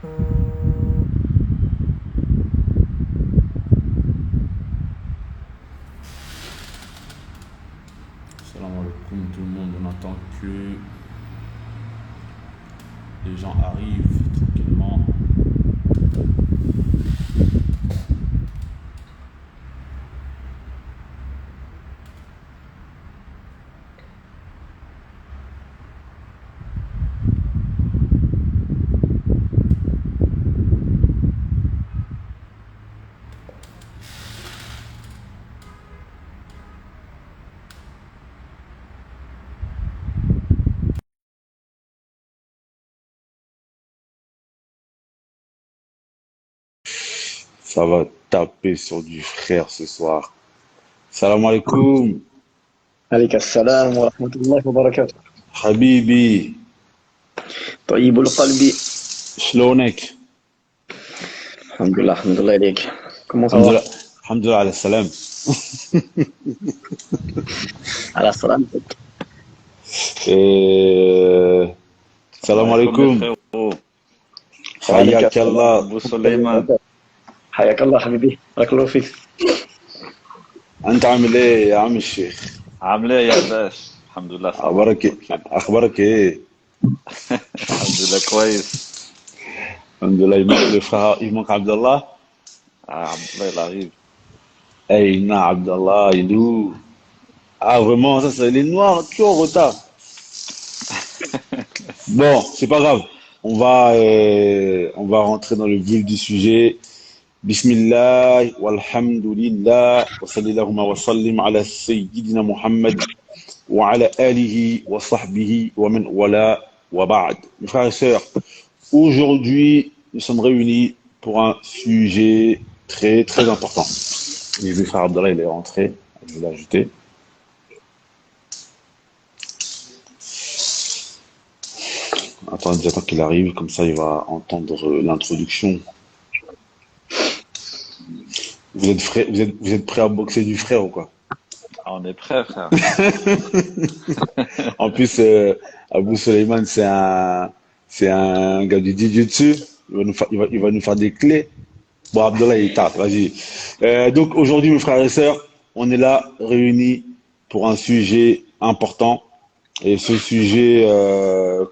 Salam alaikum tout le monde, on attend que les gens arrivent tranquillement. Ça va taper sur du frère ce soir. Salam alaikum, عليك السلام ورحمة الله وبركاته. Habibi, طيب القلب. shlonek. الحمد لله عليك. Comment ça va؟ Alhamdulillah, alhamdulillah ala salam. على سلامتك. Et salam Salam alaikum les alaikum, frérots. وعليك السلام hayakallah, Abou ورحمة الله Soleiman. وبركاته. حياك الله حبيبي، بارك الله فيك. anta عامل ايه يا عم الشيخ؟ عامل ايه يا باش؟ الحمد لله ça va, اخبارك tranquille. اخبارك ايه؟ الحمد لله كويس. Alhamdulillah, le frère, il manque Abdallah. عبد الله il arrive. Hey, na Abdallah, il est où? Ah, vraiment, ça, c'est les noirs, toujours en retard. Bon, c'est pas grave. On va rentrer dans le vif du sujet. Bismillah, walhamdulillah, wa sallallahu wa sallim ala sayyidina Muhammad, wa ala alihi, wa sahbihi, wa man wala, wa ba'd. Mes frères et sœurs, aujourd'hui, nous sommes réunis pour un sujet très, très important. J'ai vu frère Abdallah, il est rentré, je vais l'ajouter. Attends, j'attends qu'il arrive, comme ça il va entendre l'introduction. Vous êtes prêts à boxer du frère ou quoi? Ah, on est prêt frère. En plus, Abou Soleiman, c'est un gars du Jiu-Jitsu. Il va nous faire des clés. Bon, Abdallah, il tape, vas-y. Donc aujourd'hui, mes frères et sœurs, on est là, réunis pour un sujet important. Et ce sujet,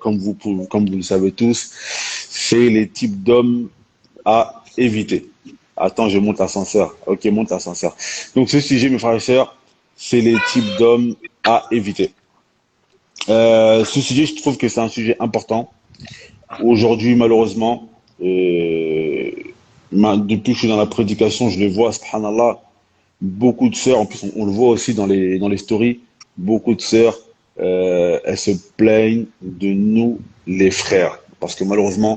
comme vous le savez tous, c'est les types d'hommes à éviter. Attends, je monte l'ascenseur. Ok, monte l'ascenseur. Donc ce sujet, mes frères et sœurs, c'est les types d'hommes à éviter. Ce sujet, je trouve que c'est un sujet important. Aujourd'hui, malheureusement, depuis que je suis dans la prédication, je le vois, subhanallah, beaucoup de sœurs, en plus on le voit aussi dans les stories, beaucoup de sœurs, elles se plaignent de nous, les frères. Parce que malheureusement,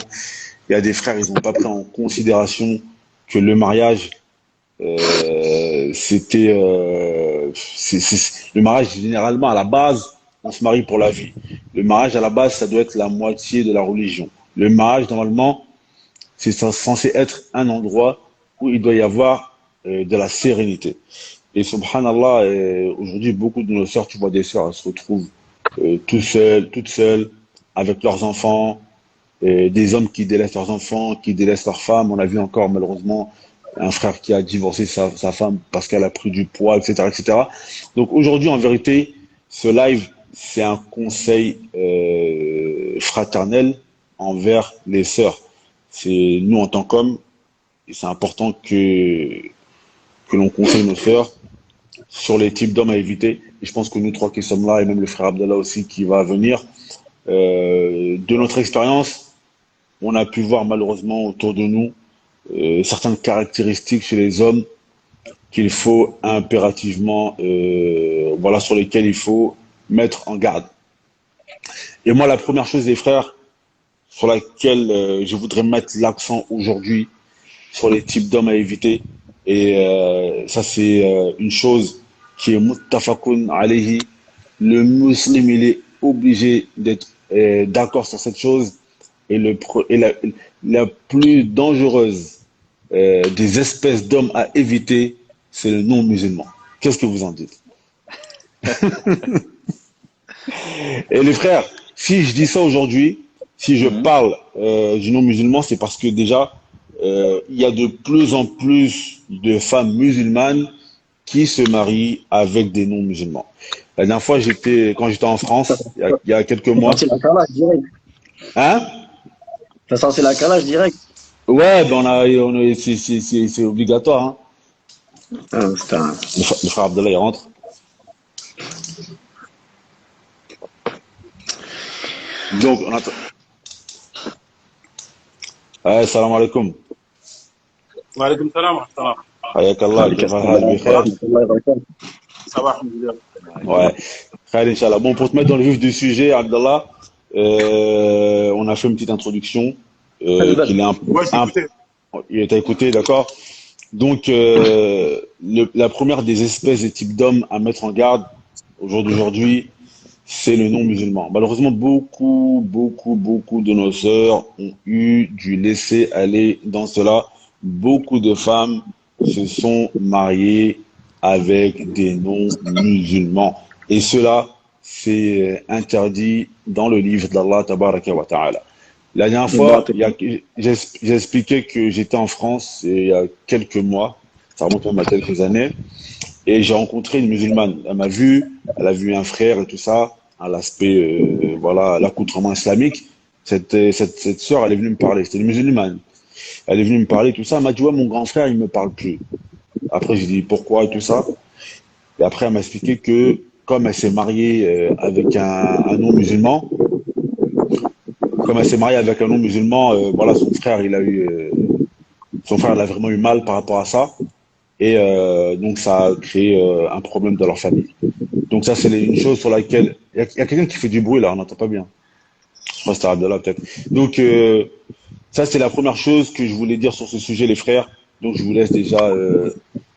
il y a des frères, ils n'ont pas pris en considération que le mariage, le mariage, généralement, à la base, on se marie pour la vie. Le mariage, à la base, ça doit être la moitié de la religion. Le mariage, normalement, c'est censé être un endroit où il doit y avoir de la sérénité. Et subhanallah, aujourd'hui, beaucoup de nos sœurs, tu vois des sœurs, elles se retrouvent toutes seules, avec leurs enfants, des hommes qui délaissent leurs enfants, qui délaissent leurs femmes. On a vu encore, malheureusement, un frère qui a divorcé sa femme parce qu'elle a pris du poids, etc., etc. Donc aujourd'hui, en vérité, ce live, c'est un conseil fraternel envers les sœurs. C'est nous en tant qu'hommes, et c'est important que l'on conseille nos sœurs sur les types d'hommes à éviter. Et je pense que nous trois qui sommes là, et même le frère Abdallah aussi qui va venir, de notre expérience, on a pu voir malheureusement autour de nous certaines caractéristiques chez les hommes qu'il faut impérativement, voilà, sur lesquelles il faut mettre en garde. Et moi, la première chose, les frères, sur laquelle je voudrais mettre l'accent aujourd'hui, sur les types d'hommes à éviter, et ça, c'est une chose qui est muttafaqun alayhi. Le musulman, il est obligé d'être d'accord sur cette chose. Et la plus dangereuse des espèces d'hommes à éviter, c'est le non-musulman. Qu'est-ce que vous en dites? Et les frères, si je dis ça aujourd'hui, Si je Mhm. parle du non-musulman, c'est parce que déjà, il y a de plus en plus de femmes musulmanes qui se marient avec des non-musulmans. La dernière fois, quand j'étais en France, il y a quelques Ça, mois, c'est la calage direct. hein? Ça, c'est la calage direct. Ouais, ben c'est obligatoire, hein. Ah, putain. Le frère Abdallah, il rentre. Donc, on attend. Ouais, salam alaikum. وعليكم السلام ورحمة الله. حياك الله Avec كيف Assalam. الحال بخير؟ صباح الخير. Ouais, Khair, Inch'Allah. Bon, pour te mettre dans le vif du sujet, Abdallah, on a fait une petite introduction qu'il est Ouais, j'ai un, écouté. il est à écouter, d'accord? Donc, la première des espèces et types d'hommes à mettre en garde au jour d'aujourd'hui, c'est le non-musulman. Malheureusement, beaucoup de nos sœurs ont eu du laisser aller dans cela. Beaucoup de femmes se sont mariées avec des non-musulmans. Et cela, c'est interdit dans le livre d'Allah, tabaraka wa ta'ala. La dernière fois, j'ai expliqué que j'étais en France il y a quelques mois, ça remonte même à quelques années, et j'ai rencontré une musulmane. Elle m'a vu, elle a vu un frère et tout ça, à l'aspect, voilà, l'accoutrement islamique. Cette sœur, elle est venue me parler, c'était une musulmane. Elle est venue me parler, tout ça. Elle m'a dit, ouais, mon grand frère, il me parle plus. Après, j'ai dit, pourquoi et tout ça. Et après, elle m'a expliqué que, comme elle s'est mariée avec un non-musulman, comme elle s'est mariée avec un non-musulman, voilà, son frère, il a vraiment eu mal par rapport à ça. Et donc, ça a créé un problème dans leur famille. Donc, ça, c'est une chose sur laquelle. Il y a quelqu'un qui fait du bruit là, on n'entend pas bien. Je crois que c'était Abdallah peut-être. Donc, ça, c'est la première chose que je voulais dire sur ce sujet, les frères. Donc, je vous laisse déjà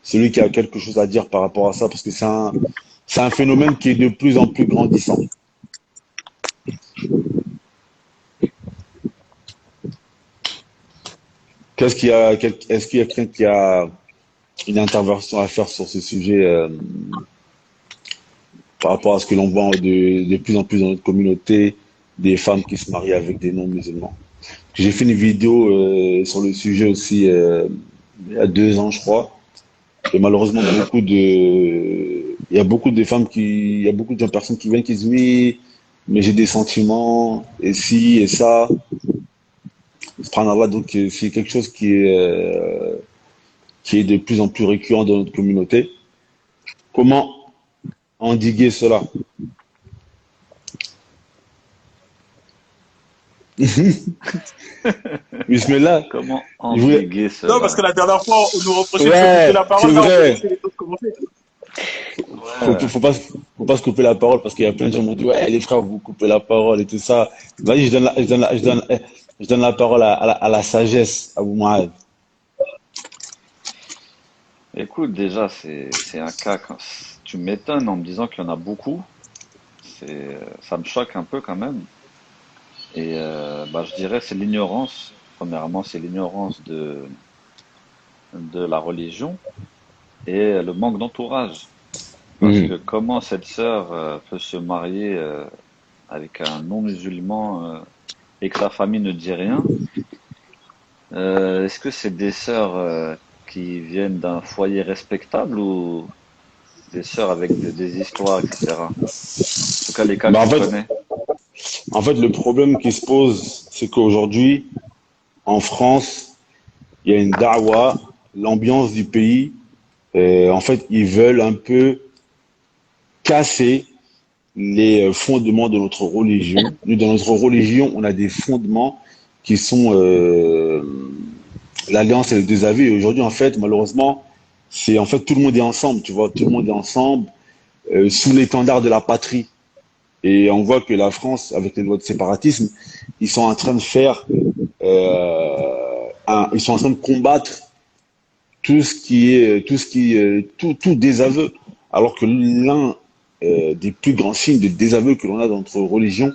celui qui a quelque chose à dire par rapport à ça, parce que c'est un phénomène qui est de plus en plus grandissant. Est-ce qu'il y a quelqu'un qui a une intervention à faire sur ce sujet par rapport à ce que l'on voit de plus en plus dans notre communauté, des femmes qui se marient avec des non-musulmans? J'ai fait une vidéo sur le sujet aussi il y a 2 ans, je crois. Et malheureusement, il y a beaucoup de femmes il y a beaucoup de personnes qui viennent qui disent oui, mais j'ai des sentiments, et ci, et ça. Subhanallah, donc c'est quelque chose qui est de plus en plus récurrent dans notre communauté. Comment endiguer cela? Bismillah, Comment je voulais... endiguer Non, parce cela? que la dernière fois, on nous reprochait de se couper Ouais, la c'est parole. Là, on peut vrai. laisser les autres commencer. Ouais. Faut pas se couper la parole parce qu'il y a plein de gens qui m'ont dit ouais les frères vous coupez la parole et tout ça. Vas-y je donne la parole à la sagesse Abou Mohamed. Écoute, déjà, c'est un cas. Tu m'étonnes en me disant qu'il y en a beaucoup. Ça me choque un peu quand même. Et bah, je dirais c'est l'ignorance. Premièrement, c'est l'ignorance de la religion et le manque d'entourage. Parce que Mhm. comment cette sœur peut se marier avec un non-musulman et que sa famille ne dit rien? Est-ce que c'est des sœurs qui viennent d'un foyer respectable ou des sœurs avec des histoires, etc. En tout cas, les cas que Bah tu connais. en fait le problème qui se pose c'est qu'aujourd'hui en France il y a une da'wa, l'ambiance du pays en fait ils veulent un peu casser les fondements de notre religion. Nous, dans notre religion, on a des fondements qui sont l'alliance et le désavis. Et aujourd'hui, en fait, malheureusement, c'est en fait tout le monde est ensemble, tu vois, tout le monde est ensemble sous l'étendard de la patrie. Et on voit que la France, avec les lois de séparatisme, ils sont en train de faire, ils sont en train de combattre tout désaveu. Alors que l'un des plus grands signes de désaveu que l'on a dans notre religion,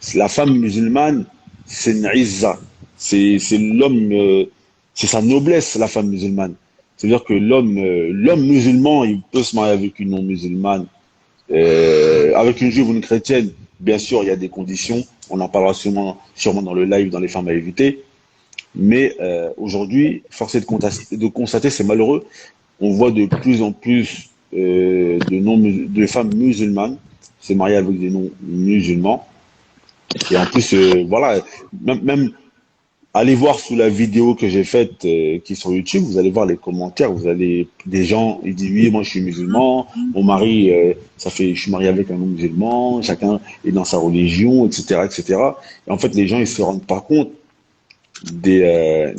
c'est la femme musulmane, c'est une izza. C'est l'homme, c'est sa noblesse, la femme musulmane. C'est-à-dire que l'homme musulman, il peut se marier avec une non-musulmane, avec une juive ou une chrétienne, Bien sûr, il y a des conditions. On en parlera sûrement dans le live, dans les femmes à éviter. Mais aujourd'hui, force est de constater, c'est malheureux. On voit de plus en plus de femmes musulmanes se marier avec des non-musulmans. Et en plus, voilà, même allez voir sous la vidéo que j'ai faite qui est sur YouTube, vous allez voir les commentaires, vous allez des gens, ils disent oui, moi je suis musulman, mon mari, je suis marié avec un non-musulman, chacun est dans sa religion, etc., etc. Et en fait, les gens ils se rendent pas compte des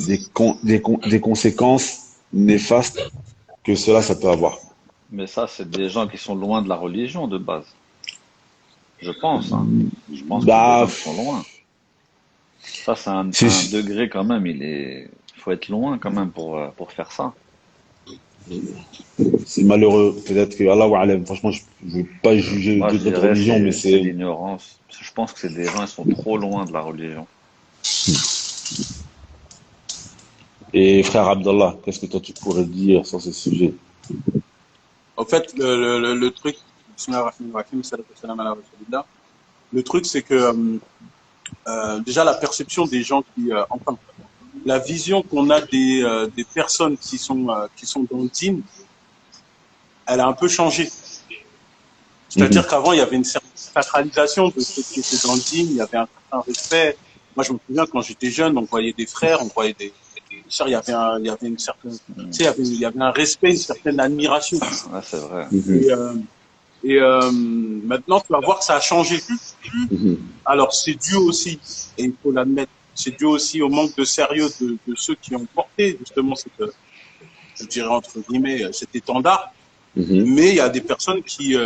conséquences néfastes que ça peut avoir. Mais ça, c'est des gens qui sont loin de la religion de base. Je pense, hein. Je pense que c'est des gens qui sont loin. Ça, c'est un degré quand même. Il faut être loin quand même pour faire ça. C'est malheureux. Peut-être que Allah wa alam. Franchement, je ne veux pas juger Moi, je d'autres dirais religions, mais c'est l'ignorance. Je pense que c'est des gens, ils sont trop loin de la religion. Et frère Abdallah, qu'est-ce que toi tu pourrais dire sur ce sujet? En fait, le truc, le truc, c'est que déjà la perception des gens enfin, la vision qu'on a des personnes qui sont dans le dîn, elle a un peu changé. C'est-à-dire qu'avant, il y avait une certaine sacralisation de ceux qui étaient dans le dîn, il y avait un certain respect. Moi, je me souviens quand j'étais jeune, on voyait des frères, on voyait des sœurs, il y avait une certaine, tu sais, il y avait un respect, une certaine admiration. Ouais, c'est vrai. Et maintenant, tu vas voir que ça a changé. Alors, c'est dû aussi, et il faut l'admettre, c'est dû aussi au manque de sérieux de ceux qui ont porté justement je dirais entre guillemets, cet étendard. Mais il y a des personnes qui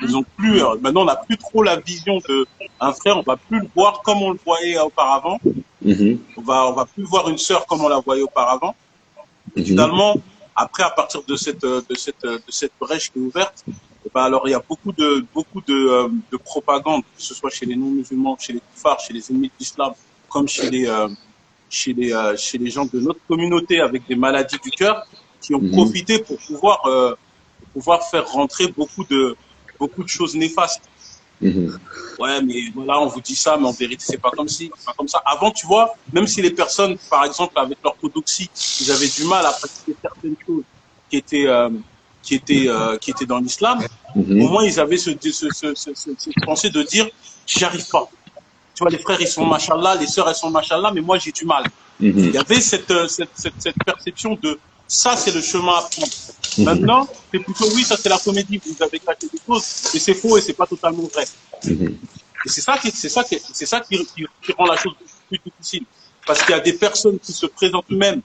ils ont plus. Maintenant, on n'a plus trop la vision de un frère. On va plus le voir comme on le voyait auparavant. On va plus voir une sœur comme on la voyait auparavant. Et finalement, après, à partir de cette brèche qui est ouverte, alors il y a beaucoup de propagande, que ce soit chez les non-musulmans, chez les koufars, chez les ennemis de l'islam, comme chez les gens de notre communauté avec des maladies du cœur, qui ont profité pour pouvoir faire rentrer beaucoup de choses néfastes. Ouais, mais voilà, on vous dit ça, mais en vérité, c'est pas comme ça. Avant, tu vois, même si les personnes, par exemple, avec l'orthodoxie, ils avaient du mal à pratiquer certaines choses qui étaient dans l'islam, au moins, ils avaient cette pensée de dire, j'y arrive pas. Tu vois, les frères, ils sont machallah, les sœurs, elles sont machallah, mais moi, j'ai du mal. Il y avait cette perception de, ça, c'est le chemin à prendre. Maintenant, c'est plutôt, oui, ça, c'est la comédie, vous avez caché des choses, et c'est faux, et c'est pas totalement vrai. Et c'est ça qui rend la chose plus difficile. Parce qu'il y a des personnes qui se présentent même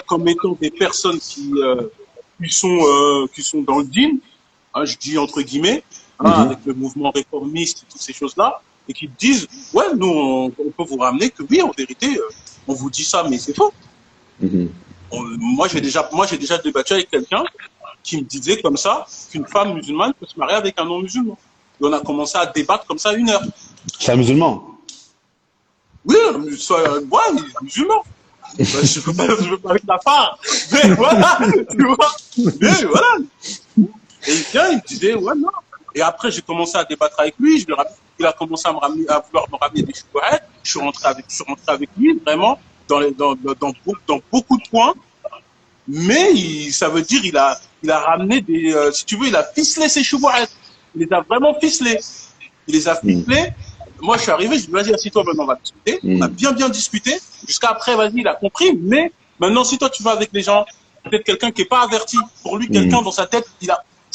comme étant des personnes qui sont dans le dîn, hein, je dis entre guillemets, avec le mouvement réformiste et toutes ces choses-là, et qui disent, ouais, nous, on peut vous ramener que oui, en vérité, on vous dit ça, mais c'est faux. Moi, j'ai déjà débattu avec quelqu'un qui me disait comme ça qu'une femme musulmane peut se marier avec un non-musulman. Et on a commencé à débattre comme ça 1 heure. C'est un musulman? Oui, il est musulman. Je veux pas avec la part. Mais voilà, tu vois. Mais voilà. Et il me disait, ouais, non. Et après, j'ai commencé à débattre avec lui. Il a commencé à vouloir me ramener des chouettes. Je suis rentré avec lui, vraiment, dans beaucoup de points. Mais ça veut dire, il a ramené si tu veux, il a ficelé ses chouettes. Il les a vraiment ficelés. Il les a ficelés. Moi, je suis arrivé, je lui ai dit, vas-y, assis-toi, maintenant, on va discuter. On a bien discuté. Jusqu'à après, vas-y, il a compris. Mais maintenant, si toi, tu vas avec les gens, peut-être quelqu'un qui n'est pas averti. Pour lui, quelqu'un dans sa tête, tu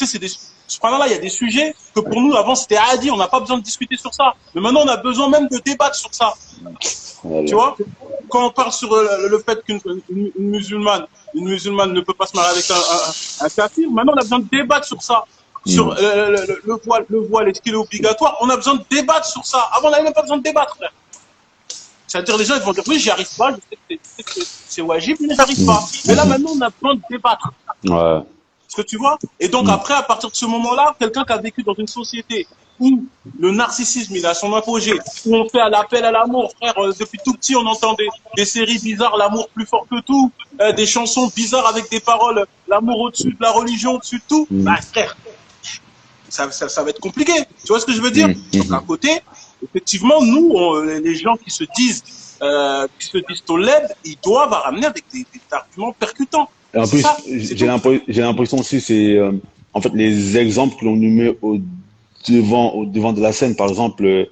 sais, il y a des sujets que pour nous, avant, c'était adi, on n'a pas besoin de discuter sur ça. Mais maintenant, on a besoin même de débattre sur ça. Voilà. Tu vois, quand on parle sur le fait qu'une musulmane ne peut pas se marier avec un kafir, maintenant, on a besoin de débattre sur ça. Sur le voile, est-ce qu'il est obligatoire? On a besoin de débattre sur ça. Avant, on n'avait même pas besoin de débattre, frère. C'est-à-dire, les gens, ils vont dire, oui, j'y arrive pas, je sais que c'est wajib, mais j'arrive pas. Mais là, maintenant, on a besoin de débattre. Ouais. Est-ce que tu vois? Et donc, après, à partir de ce moment-là, quelqu'un qui a vécu dans une société où le narcissisme, il a son apogée, où on fait l'appel à l'amour, frère, depuis tout petit, on entend des séries bizarres, l'amour plus fort que tout, des chansons bizarres avec des paroles, l'amour au-dessus de la religion, au-dessus de tout. Bah, frère, ça va être compliqué. Tu vois ce que je veux dire? Donc à côté, effectivement, nous, les gens qui se disent Toleb, ils doivent ramener avec des arguments percutants. Et en C'est plus, ça, c'est tout. j'ai l'impression aussi, c'est en fait les exemples que l'on nous met au devant de la scène. Par exemple,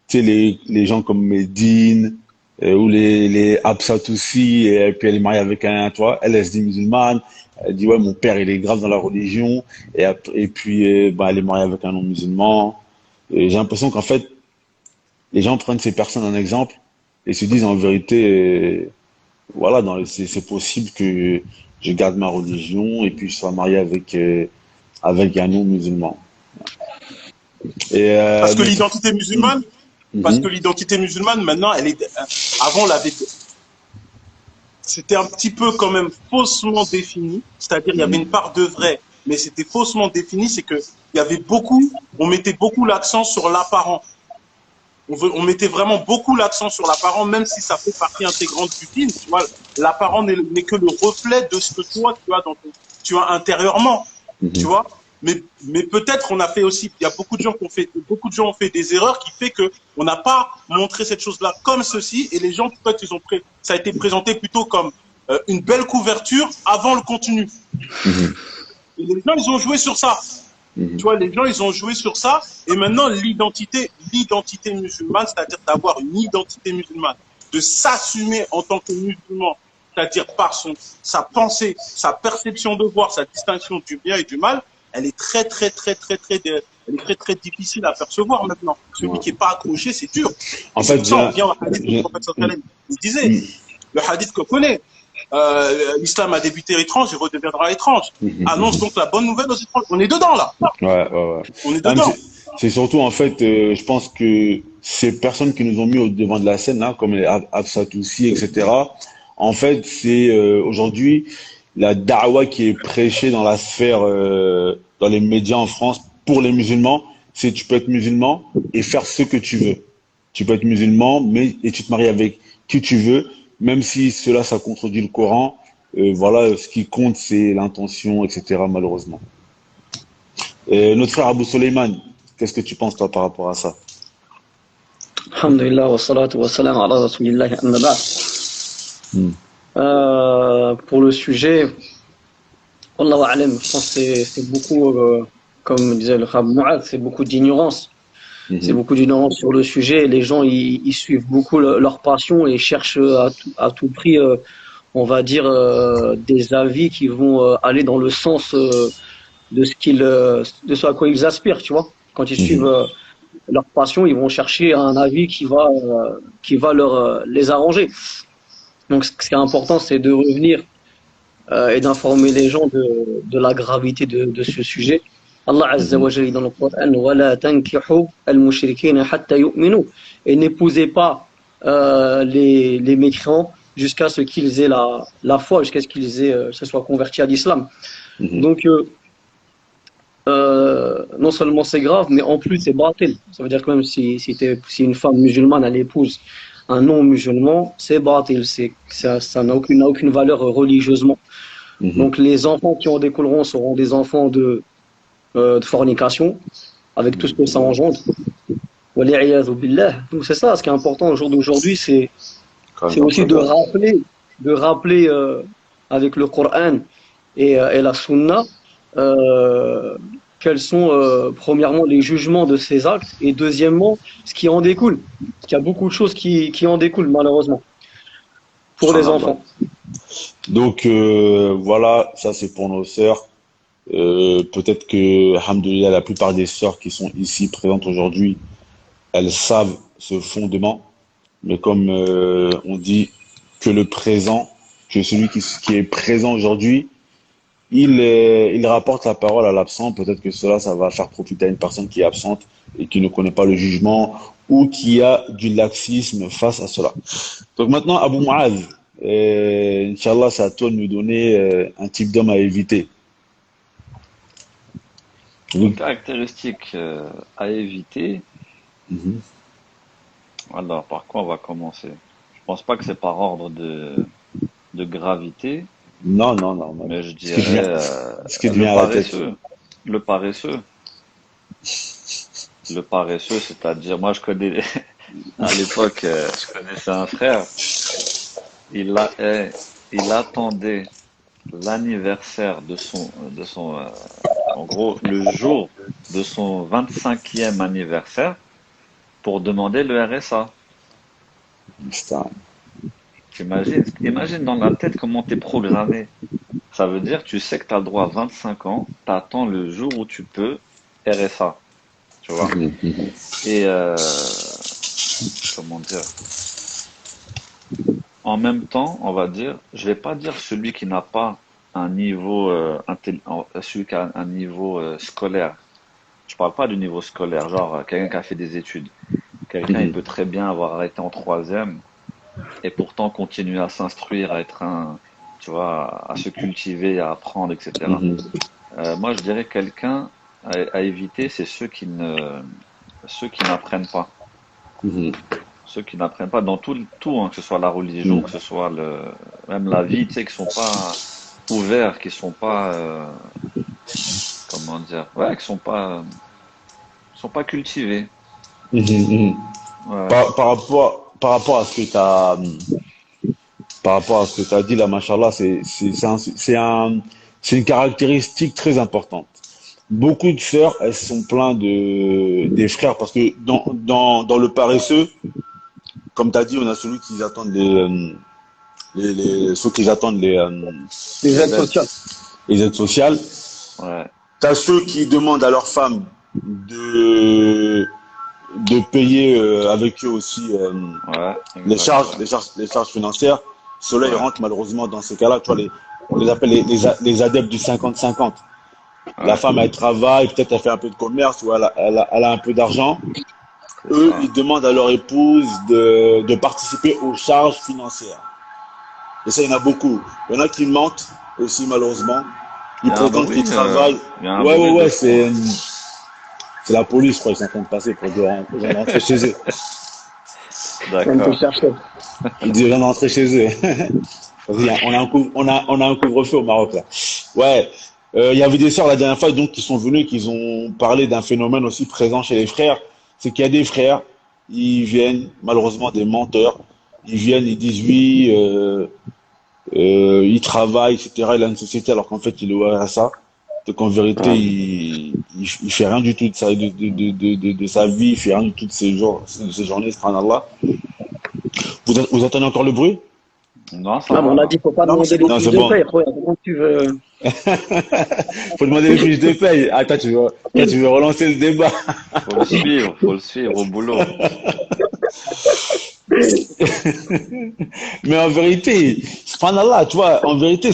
tu sais, les gens comme Medine, ou les Absatoussi, et puis elle est mariée avec un, tu vois, elle se dit musulmane, elle dit, ouais, mon père, il est grave dans la religion, et puis, bah, elle est mariée avec un non-musulman. Et j'ai l'impression qu'en fait, les gens prennent ces personnes en exemple et se disent en vérité, voilà, c'est possible que je garde ma religion et puis je sois marié avec un non-musulman. Et Parce que l'identité musulmane, parce mhm, que l'identité musulmane, maintenant, avant, c'était un petit peu quand même faussement défini. C'est-à-dire, il y avait mhm, une part de vrai, mais c'était faussement défini. C'est que il y avait on mettait beaucoup l'accent sur l'apparent. On mettait vraiment beaucoup l'accent sur l'apparent, même si ça fait partie intégrante du film. Tu vois, l'apparent n'est que le reflet de ce que toi tu as intérieurement. Tu mhm. vois. Mais peut-être on a fait aussi, il y a beaucoup de gens ont fait des erreurs qui fait que on n'a pas montré cette chose-là comme ceci et les gens peut-être ça a été présenté plutôt comme une belle couverture avant le contenu. Et les gens ils ont joué sur ça. Tu vois, les gens ils ont joué sur ça et maintenant l'identité musulmane, c'est-à-dire d'avoir une identité musulmane, de s'assumer en tant que musulman, c'est-à-dire par sa pensée, sa perception de voir, sa distinction du bien et du mal, elle est elle est très très difficile à percevoir maintenant. Celui Ouais. qui n'est pas accroché, c'est dur. En Et c'est fait, pour ça on vient au hadith du j'ai- prophète sallallahu alayhi wa sallam. Il disait, le hadith qu'on connaît, l'islam a débuté étrange et redeviendra étrange. Annonce donc la bonne nouvelle aux étrangers. On est dedans là. ouais, ouais, ouais. On est Non, mais dedans. c'est surtout en fait, je pense que ces personnes qui nous ont mis au devant de la scène, là, comme les Absatoussi, etc. En fait, c'est aujourd'hui la da'wa qui est prêchée dans la sphère, dans les médias en France pour les musulmans. C'est tu peux être musulman et faire ce que tu veux. Tu peux être musulman, mais et tu te maries avec qui tu veux, même si cela ça contredit le Coran. Voilà, ce qui compte c'est l'intention, etc. Malheureusement. Notre frère Abou Soleiman, qu'est-ce que tu penses toi par rapport à ça? Alhamdulillah, wa salatu wa salam ala rasulillahi amma ba'd. Hmm. Pour le sujet, Wallahu a'lam, je pense que c'est beaucoup, comme disait le Khab Mu'ad, c'est beaucoup d'ignorance. C'est Mhm. beaucoup d'ignorance sur le sujet. Les gens, ils suivent beaucoup leur passion et cherchent à tout prix, on va dire, des avis qui vont aller dans le sens de ce à quoi ils aspirent, tu vois. Quand ils suivent Mhm. leur passion, ils vont chercher un avis qui va les arranger. Donc, ce qui est important, c'est de revenir et d'informer les gens de la gravité de ce sujet. Allah Azza Mhm. wa Jalla dit dans le Coran وَلَا تَنْكِحُوا الْمُشْرِكِينَ حَتَّى يُؤْمِنُوا et n'épousez pas les mécréants jusqu'à ce qu'ils aient la foi, jusqu'à ce qu'ils se soient convertis à l'islam. Mhm. Donc, non seulement c'est grave, mais en plus c'est batil. Ça veut dire que même si une femme musulmane elle épouse un non-musulman, c'est batil. Ça n'a aucune valeur religieusement. Mhm. Donc les enfants qui en découleront seront des enfants de fornication, avec tout ce que ça engendre. Wali'iyadhu billah. Donc c'est ça, ce qui est important au jour d'aujourd'hui, c'est aussi de rappeler avec le Coran et la Sunna euh, quels sont premièrement les jugements de ces actes et deuxièmement ce qui en découle. Parce qu'il y a beaucoup de choses qui en découlent malheureusement pour les Subhanallah. enfants. Donc voilà, ça c'est pour nos sœurs. Peut-être que, alhamdoulilah, la plupart des sœurs qui sont ici présentes aujourd'hui, elles savent ce fondement. Mais comme on dit que le présent, que celui qui est présent aujourd'hui, il rapporte la parole à l'absent. Peut-être que cela, ça va faire profiter à une personne qui est absente et qui ne connaît pas le jugement ou qui a du laxisme face à cela. Donc maintenant, Abou Muaz, Inch'Allah, c'est à toi de nous donner un type d'homme à éviter. Les Oui. caractéristiques à éviter. Mhm. Alors, par quoi on va commencer? Je pense pas que c'est par ordre de gravité, Non, non, non, non. mais je Ce qui te dirais vient, ce qui te le vient à la tête. paresseux. Le paresseux. le paresseux, c'est-à-dire, moi je connais, à l'époque, je connaissais un frère, il a, il attendait l'anniversaire en gros, le jour de son 25e anniversaire pour demander le RSA. Putain. Imagine dans la tête comment t'es programmé. Ça veut dire, tu sais que tu as le droit à 25 ans, t'attends le jour où tu peux RSA, tu vois. Et comment dire? En même temps, on va dire, je vais pas dire celui qui n'a pas un niveau celui qui a un niveau scolaire. Je parle pas du niveau scolaire, genre quelqu'un qui a fait des études. Quelqu'un, il peut très bien avoir arrêté en troisième et pourtant continuer à s'instruire, à être tu vois, à se cultiver, à apprendre, etc. Moi, je dirais quelqu'un à éviter, c'est ceux qui n'apprennent pas. Ceux qui n'apprennent pas dans tout hein, que ce soit la religion, que ce soit même la vie, tu sais, qui sont pas ouverts, qui sont pas, comment dire, ouais, qui sont pas cultivés. Ouais. Par rapport à ce que tu as, par rapport à ce que tu as dit là, machallah, c'est une caractéristique très importante. Beaucoup de sœurs, elles sont plaintes des frères parce que dans le paresseux, comme tu as dit, on a celui qui attendent ceux qui attendent Les aides sociales. les aides sociales. Ouais. Tu as ceux qui demandent à leurs femmes de payer avec eux aussi Ouais, les charges financières. Ceux-là, ils ouais, rentrent malheureusement dans ces cas-là. Tu vois, on les appelle les adeptes du 50-50. La ouais, femme, elle travaille, peut-être elle fait un peu de commerce ou elle a un peu d'argent. c'est Eux, ça. ils demandent à leur épouse de participer aux charges financières. Et ça, il y en a beaucoup. Il y en a qui mentent aussi, malheureusement. Il Ils y a un prétendent qu'ils bruit, travaillent. il y a un Ouais, bruit de ouais, fond là. c'est la police, je crois, ils sont en train de passer pour dire qu'ils viennent rentrer chez eux. On peut D'accord. chercher. Ils disent qu'ils viennent rentrer chez eux. On a un couvre-feu au Maroc, là. Ouais. Il y avait des sœurs la dernière fois donc qui sont venues, qui ont parlé d'un phénomène aussi présent chez les frères. C'est qu'il y a des frères, ils viennent, malheureusement des menteurs, ils viennent, ils disent oui, il travaille, etc. Il a une société alors qu'en fait il est au RSA. Donc en vérité, il fait rien du tout de sa vie, il fait rien du tout de ses jours, de ses journées, subhanallah. Vous entendez encore le bruit? Non, ça Non, mais va on a là. dit faut pas Non, mais demander c'est les bon. Non, fiches c'est de bon. paie. Comment tu veux. Faut demander les fiches de paye. Ah, tu veux relancer le débat. Faut le suivre au boulot. Mais en vérité, subhanallah, tu vois, en vérité,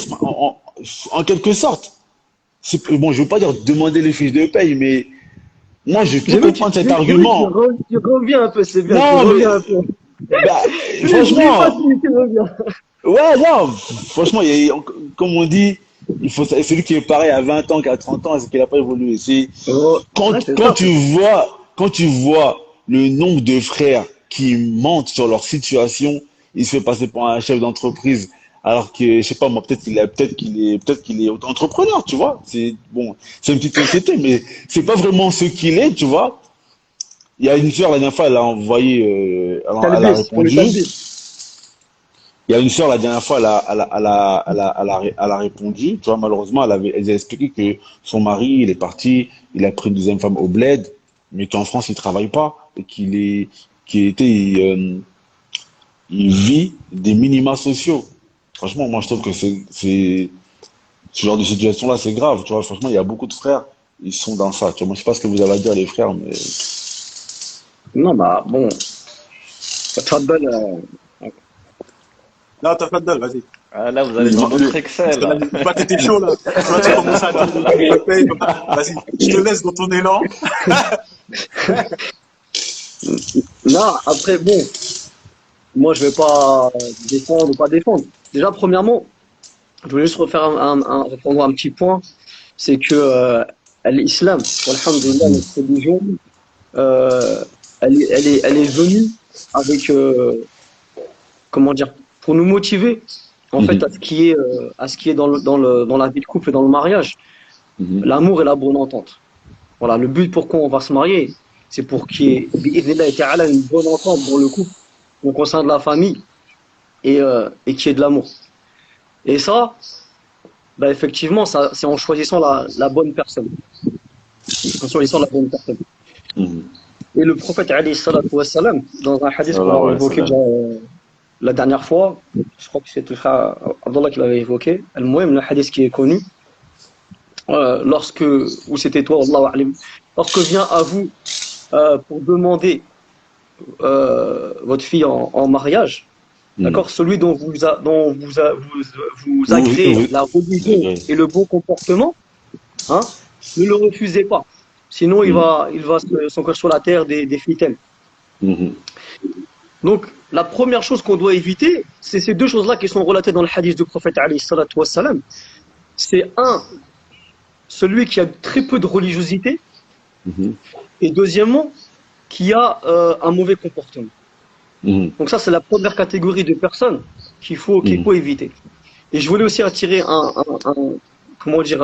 en quelque sorte, bon, je veux pas dire demander les fiches de paye, mais moi, je peux comprendre cet J'ai vu que argument. tu reviens un peu, c'est bien, tu Non, reviens mais, un peu. bah, Je l'ai pas franchement, dit, tu reviens. ouais, non, franchement, comme on dit, celui qui est pareil à 20 ans qu'à 30 ans, c'est qu'il n'a pas évolué. Oh, ouais, c'est Quand ça. quand tu vois le nombre de frères qui mentent sur leur situation, il se fait passer pour un chef d'entreprise, alors que, je sais pas, moi, peut-être qu'il est auto-entrepreneur, tu vois. C'est, bon, c'est une petite société, mais c'est pas vraiment ce qu'il est, tu vois. Il y a une sœur, la dernière fois, elle a envoyé, elle a Talbis, pour le répondu. talbis. Il y a une sœur, la dernière fois, elle a répondu. Tu vois, malheureusement, elle a expliqué que son mari, il est parti, il a pris une deuxième femme au bled, mais qu'en France, il travaille pas et il vit des minima sociaux. Franchement, moi, je trouve que ce genre de situation-là, c'est grave. Tu vois, franchement, il y a beaucoup de frères, ils sont dans ça. Tu vois, moi, je sais pas ce que vous avez à dire, les frères, mais Non, bah bon, تفضل. Non, t'as pas de dalle, vas-y. Ah, là, vous allez dans votre Parce Excel que là, là. toi, t'étais chaud, là. Toi, tu commences à dire, je te paye. Vas-y, je te laisse dans ton élan. Non, après, bon, moi je vais pas défendre ou pas défendre. Déjà, premièrement, je voulais juste reprendre un petit point, c'est que l'islam, alhamdoulilah, notre religion, elle est venue avec, comment dire, pour nous motiver, en fait, à ce qui est dans la vie de couple et dans le mariage, l'amour et la bonne entente. Voilà, le but pourquoi on va se marier, c'est pour qu'il y ait bi'idhnillahi ta'ala, une bonne entente dans le couple, donc au sein de la famille, et qu'il y ait de l'amour. Et ça, bah effectivement, ça, c'est en choisissant la bonne personne. En choisissant la bonne personne. Mhm. Et le prophète, alayhi salatu wassalam, dans un hadith qu'on Sallallahu a alayhi wa évoqué sallam. déjà la dernière fois, je crois que c'était le frère Abdallah qui l'avait évoqué, Al-Muhim, le hadith qui est connu, ou c'était toi, Allahu a'lam, lorsque vient à vous pour demander votre fille en mariage, d'accord, celui dont vous agréez la religion et le bon comportement, hein, ne le refusez pas. Sinon, il va s'encore sur la terre des fitènes. Mhm. Donc, la première chose qu'on doit éviter, c'est ces deux choses-là qui sont relatées dans le hadith du prophète alayhi salatu wassalam. C'est celui qui a très peu de religiosité, Mhm. et deuxièmement, qui a un mauvais comportement. Mhm. Donc ça, c'est la première catégorie de personnes qu'il faut éviter. Et je voulais aussi attirer comment dire,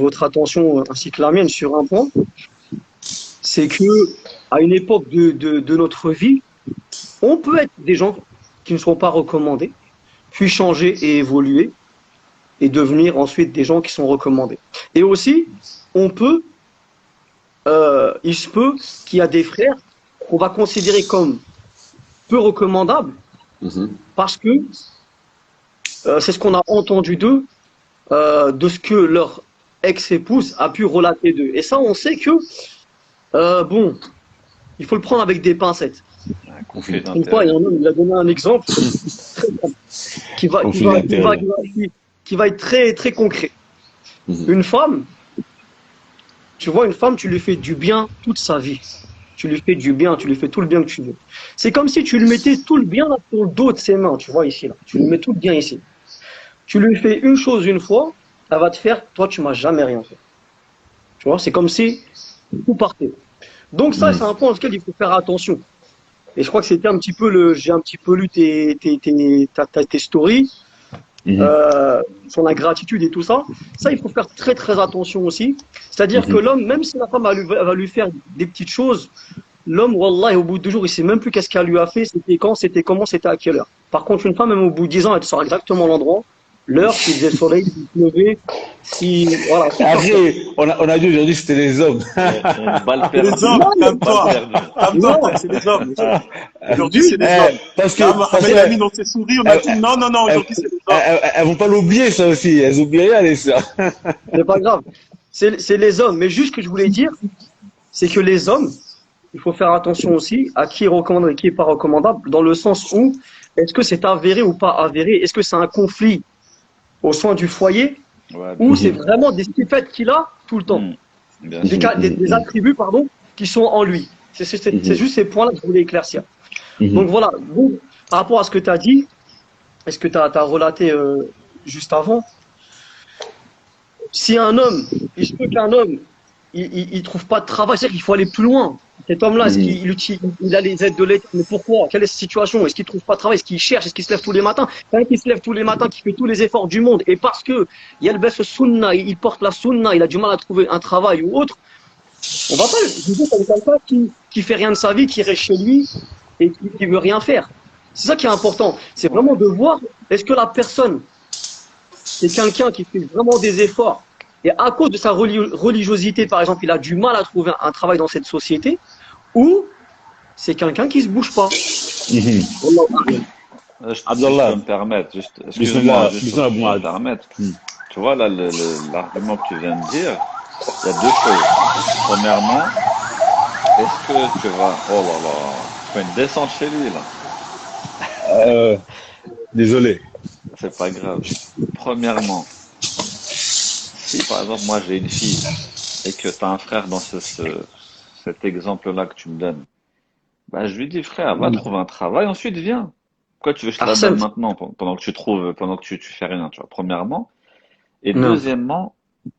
votre attention ainsi que la mienne sur un point, c'est que à une époque de notre vie, on peut être des gens qui ne sont pas recommandés, puis changer et évoluer, et devenir ensuite des gens qui sont recommandés. Et aussi, il se peut qu'il y a des frères qu'on va considérer comme peu recommandables, Mhm. parce que c'est ce qu'on a entendu d'eux, de ce que leur ex-épouse a pu relater d'eux. Et ça, on sait que, bon, il faut le prendre avec des pincettes. Un conflit Une fois, d'intérêts. il a donné un exemple qui va être très, très concret. Mhm. Une femme, tu vois, une femme, tu lui fais du bien toute sa vie. Tu lui fais du bien, tu lui fais tout le bien que tu veux. C'est comme si tu lui mettais tout le bien là, sur le dos de ses mains, tu vois, ici, là. Tu lui mets tout le bien ici. Tu lui fais une chose une fois, elle va te faire, toi, tu m'as jamais rien fait. Tu vois, c'est comme si tout partait. Donc ça, c'est un point auquel il faut faire attention. Et je crois que c'était un petit peu j'ai un petit peu lu tes stories, sur la gratitude et tout ça. Ça, il faut faire très très attention aussi. C'est-à-dire que l'homme, même si la femme va lui faire des petites choses, l'homme, wallah, au bout de 2 jours, il sait même plus qu'est-ce qu'elle lui a fait, c'était quand, c'était comment, c'était à quelle heure. Par contre, une femme, même au bout de 10 ans, elle saura exactement l'endroit, l'heure, s'il faisait soleil, s'il pleuvait, voilà. Après, on a dit aujourd'hui c'était les hommes. Une balle C'est perdue. les hommes, Une balle calme-toi. perdue. Calme-toi, c'est les hommes. Aujourd'hui, c'est les hommes. Parce Là, que, Mohamed a mis dans ses souris, on a dit non, non, non, aujourd'hui, c'est les hommes. elles vont pas l'oublier ça aussi. Elles oublient rien les sœurs. C'est pas grave. C'est les hommes. Mais juste ce que je voulais dire, c'est que les hommes, il faut faire attention aussi à qui est recommandable et qui est pas recommandable, dans le sens où, est-ce que c'est avéré ou pas avéré? Est-ce que c'est un conflit au sein du foyer, Ouais, ou c'est vraiment des faits qu'il a tout le temps? bien Des, sûr. des attributs, pardon, qui sont en lui. C'est juste ces points-là que je voulais éclaircir. Donc voilà, bon, par rapport à ce que tu as dit, est-ce que tu as relaté juste avant, si un homme, il se peut qu'un homme, il trouve pas de travail, c'est-à-dire qu'il faut aller plus loin. Cet homme-là, est-ce qu'il a les aides de l'État? Mais pourquoi? Quelle est sa situation? Est-ce qu'il trouve pas de travail? Est-ce qu'il cherche? Est-ce qu'il se lève tous les matins? Quelqu'un qui se lève tous les matins, qui fait tous les efforts du monde, et parce que il y a le baisse sunna, il porte la sunna, il a du mal à trouver un travail ou autre, on va pas le juger comme quelqu'un qui fait rien de sa vie, qui reste chez lui et qui veut rien faire. C'est ça qui est important. C'est vraiment de voir, est-ce que la personne, c'est quelqu'un qui fait vraiment des efforts, et à cause de sa religiosité, par exemple, il a du mal à trouver un travail dans cette société, ou c'est quelqu'un qui se bouge pas. Abdallah. Je peux me permettre, juste, Bismillah, excuse-moi, juste, bismillah, je peux me Mouad. permettre. Tu vois, là, l'argument que tu viens de dire, il y a deux choses. Premièrement, est-ce que tu vas, oh là là, tu fais une descente chez lui, là. Désolé. C'est pas grave. Premièrement, si par exemple, moi j'ai une fille et que tu as un frère dans cet exemple-là que tu me donnes, bah, je lui dis, frère, va trouver un travail, ensuite viens. Pourquoi tu veux que je te la donne maintenant pendant que tu fais rien, tu vois, premièrement. Et deuxièmement,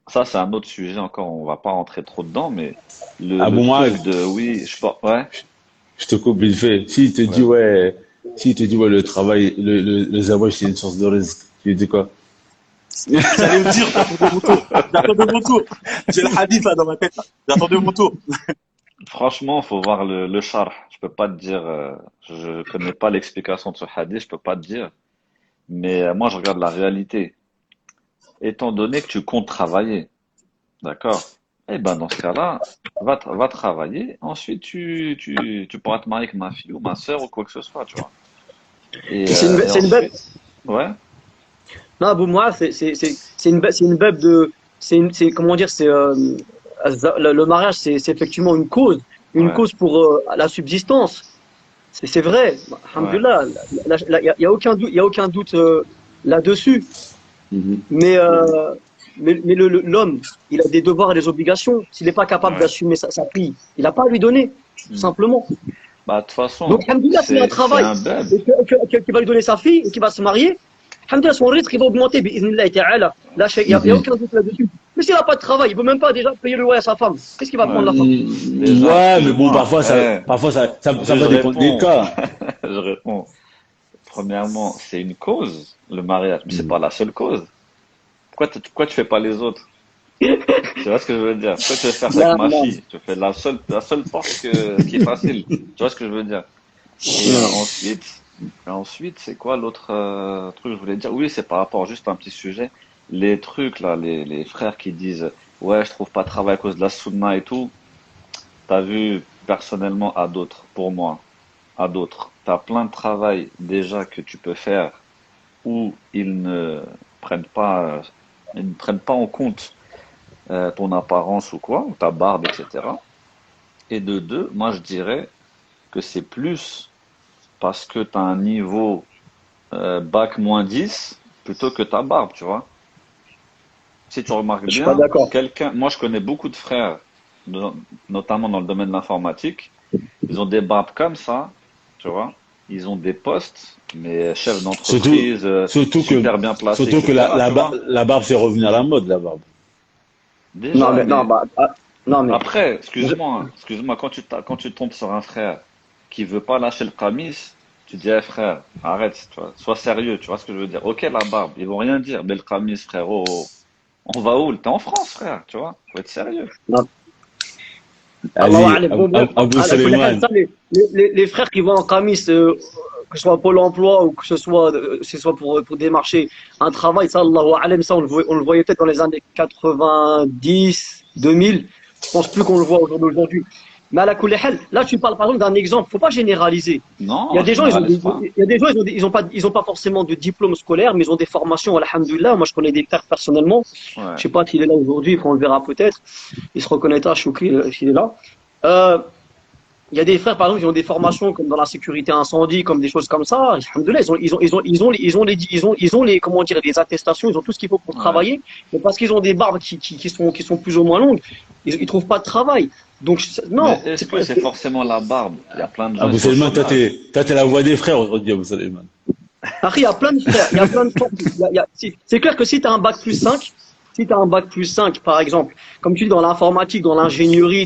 ça c'est un autre sujet encore, on va pas rentrer trop dedans, mais le truc de, oui, ouais. Je te coupe vite fait. S'il te dit, le travail, le zawaj, c'est une source de risque, tu lui dis quoi? J'allais me dire, j'attendais mon tour. J'ai le hadith là dans ma tête, là. J'attendais mon tour. Franchement, faut voir le charh. Je peux pas te dire, je connais pas l'explication de ce hadith, je peux pas te dire. Mais moi, je regarde la réalité. Étant donné que tu comptes travailler, d'accord? Eh ben, dans ce cas-là, va travailler. Ensuite, tu pourras te marier avec ma fille ou ma sœur ou quoi que ce soit, tu vois. Et Et c'est une bête. ensuite, ouais, Non, Abou moi, c'est une bête de. Comment dire, le mariage, c'est effectivement une ouais, cause pour la subsistance. C'est vrai. ouais, Alhamdoulilah, il y a aucun doute, il y a aucun doute là-dessus. Mhm. Mais, l'homme, il a des devoirs et des obligations. S'il n'est pas capable ouais. d'assumer sa fille, il n'a pas à lui donner, tout Hmm. simplement. Bah, de toute Donc, façon, Alhamdoulilah, s'il a un c'est travail un beb. et qui va lui donner sa fille et qui va se marier, Alhamdoulilah, son risque il va augmenter. Bi'idhnillahi ta'ala. Là, il n'y a Mhm. aucun doute là-dessus. Mais s'il n'a pas de travail, il ne peut même pas déjà payer le loyer à sa femme. Qu'est-ce qu'il va prendre Ouais. la femme? Déjà, Ouais, mais bon, excuse-moi. parfois ça Je va dépendre des réponds. cas. Je réponds. Premièrement, c'est une cause, le mariage, mais c'est Mhm. pas la seule cause. Pourquoi tu fais pas les autres? Tu vois ce que je veux dire? Pourquoi tu veux faire ça avec Non, ma non, fille? Tu fais la seule porte qui est facile. Tu vois ce que je veux dire? Et non. ensuite, c'est quoi l'autre truc que je voulais dire? Oui, c'est par rapport juste à un petit sujet. Les trucs là, les frères qui disent ouais, je trouve pas de travail à cause de la sunna et tout. T'as vu personnellement à d'autres, pour moi, à d'autres. T'as plein de travail déjà que tu peux faire où prennent pas, ils ne prennent pas en compte ton apparence ou quoi, ou ta barbe, etc. Et de deux, moi je dirais que c'est plus parce que tu as un niveau bac -10 plutôt que ta barbe, tu vois. Si tu remarques Je suis pas bien, d'accord. moi je connais beaucoup de frères, no- notamment dans le domaine de l'informatique, ils ont des barbes comme ça, tu vois. Ils ont des postes, mais chefs Surtout, d'entreprise, surtout que, super bien placés, surtout que etc., tu vois. la barbe, c'est revenu à la mode, la barbe. Non, Déjà, mais, non, mais bah, non, mais, après, excuse-moi, quand tu tombes sur un frère qui veut pas lâcher le pramis, tu dis, eh, frère, arrête, tu vois, sois sérieux, tu vois ce que je veux dire. Ok, la barbe, ils vont rien dire, mais le pramis, frérot, on va où? T'es en France, frère, tu vois, faut être sérieux. non. Allahu Allez, a'lam. Bon, bref, Abou à la kulli hal, Suleiman. ça, les frères qui vont en camis, que ce soit Pôle emploi ou que ce soit pour démarcher un travail, ça, Allahu a'lam, ça, on le voyait peut-être dans les années 90, 2000. Je pense plus qu'on le voit aujourd'hui. Mais à la kulli hal, là, tu parles par exemple d'un exemple. Faut pas généraliser. Il y a Non, je des gens, généralise pas. il y a des gens, ils ont pas forcément de diplôme scolaire, mais ils ont des formations, alhamdoulilah. Moi, je connais des frères personnellement. Je Ouais, sais pas s'il est là aujourd'hui, on le verra peut-être. Il se reconnaîtra, Choukri, s'il est là. Euh, il y a des frères, par exemple, qui ont des formations comme dans la sécurité incendie, comme des choses comme ça. Alhamdoulilah, ils ont les, comment dire, les attestations, ils ont tout ce qu'il faut pour ouais. travailler. Mais parce qu'ils ont des barbes qui sont plus ou moins longues, ils trouvent pas de travail. Donc, Mais non, est-ce c'est que pas, c'est forcément la barbe? Il y a plein de gens, ils Abou sont au Suleiman, chômage. t'es la voix des frères aujourd'hui, Abou Suleiman. après, il y a plein de frères, il y a plein de frères. C'est clair que si tu as un bac plus 5, si tu as un bac plus 5, par exemple, comme tu dis, dans l'informatique, dans l'ingénierie,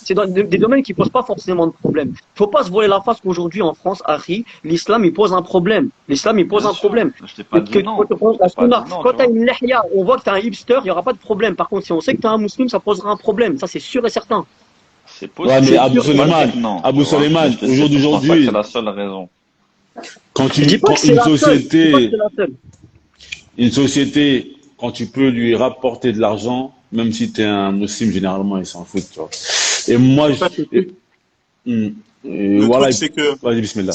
c'est dans des domaines qui posent pas forcément de problème. Il faut pas se voiler la face qu'aujourd'hui, en France, Harry, l'islam, il pose un problème. L'islam, il pose Bien un sûr, problème. je t'ai pas dit non. Je t'ai pas dit non, tu Quand tu as vois. une lihya, on voit que tu as un hipster, il n'y aura pas de problème. Par contre, si on sait que tu es un musulman, ça posera un problème. Ça, c'est sûr et certain. C'est Ouais, mais possible, C'est je Abou sûr peux et pas te certain. dire non, tu Abou vois. Mais Suleiman, je je pense pas que c'est aujourd'hui, la seule raison. Je dis pas que quand c'est la seule. Je dis pas que c'est la seule. une société, quand tu peux lui rapporter de l'argent, même si tu es un musulman, généralement, ils s'en foutent, tu vois. Et moi, En fait, le voilà, truc, c'est que vas-y, bismillah.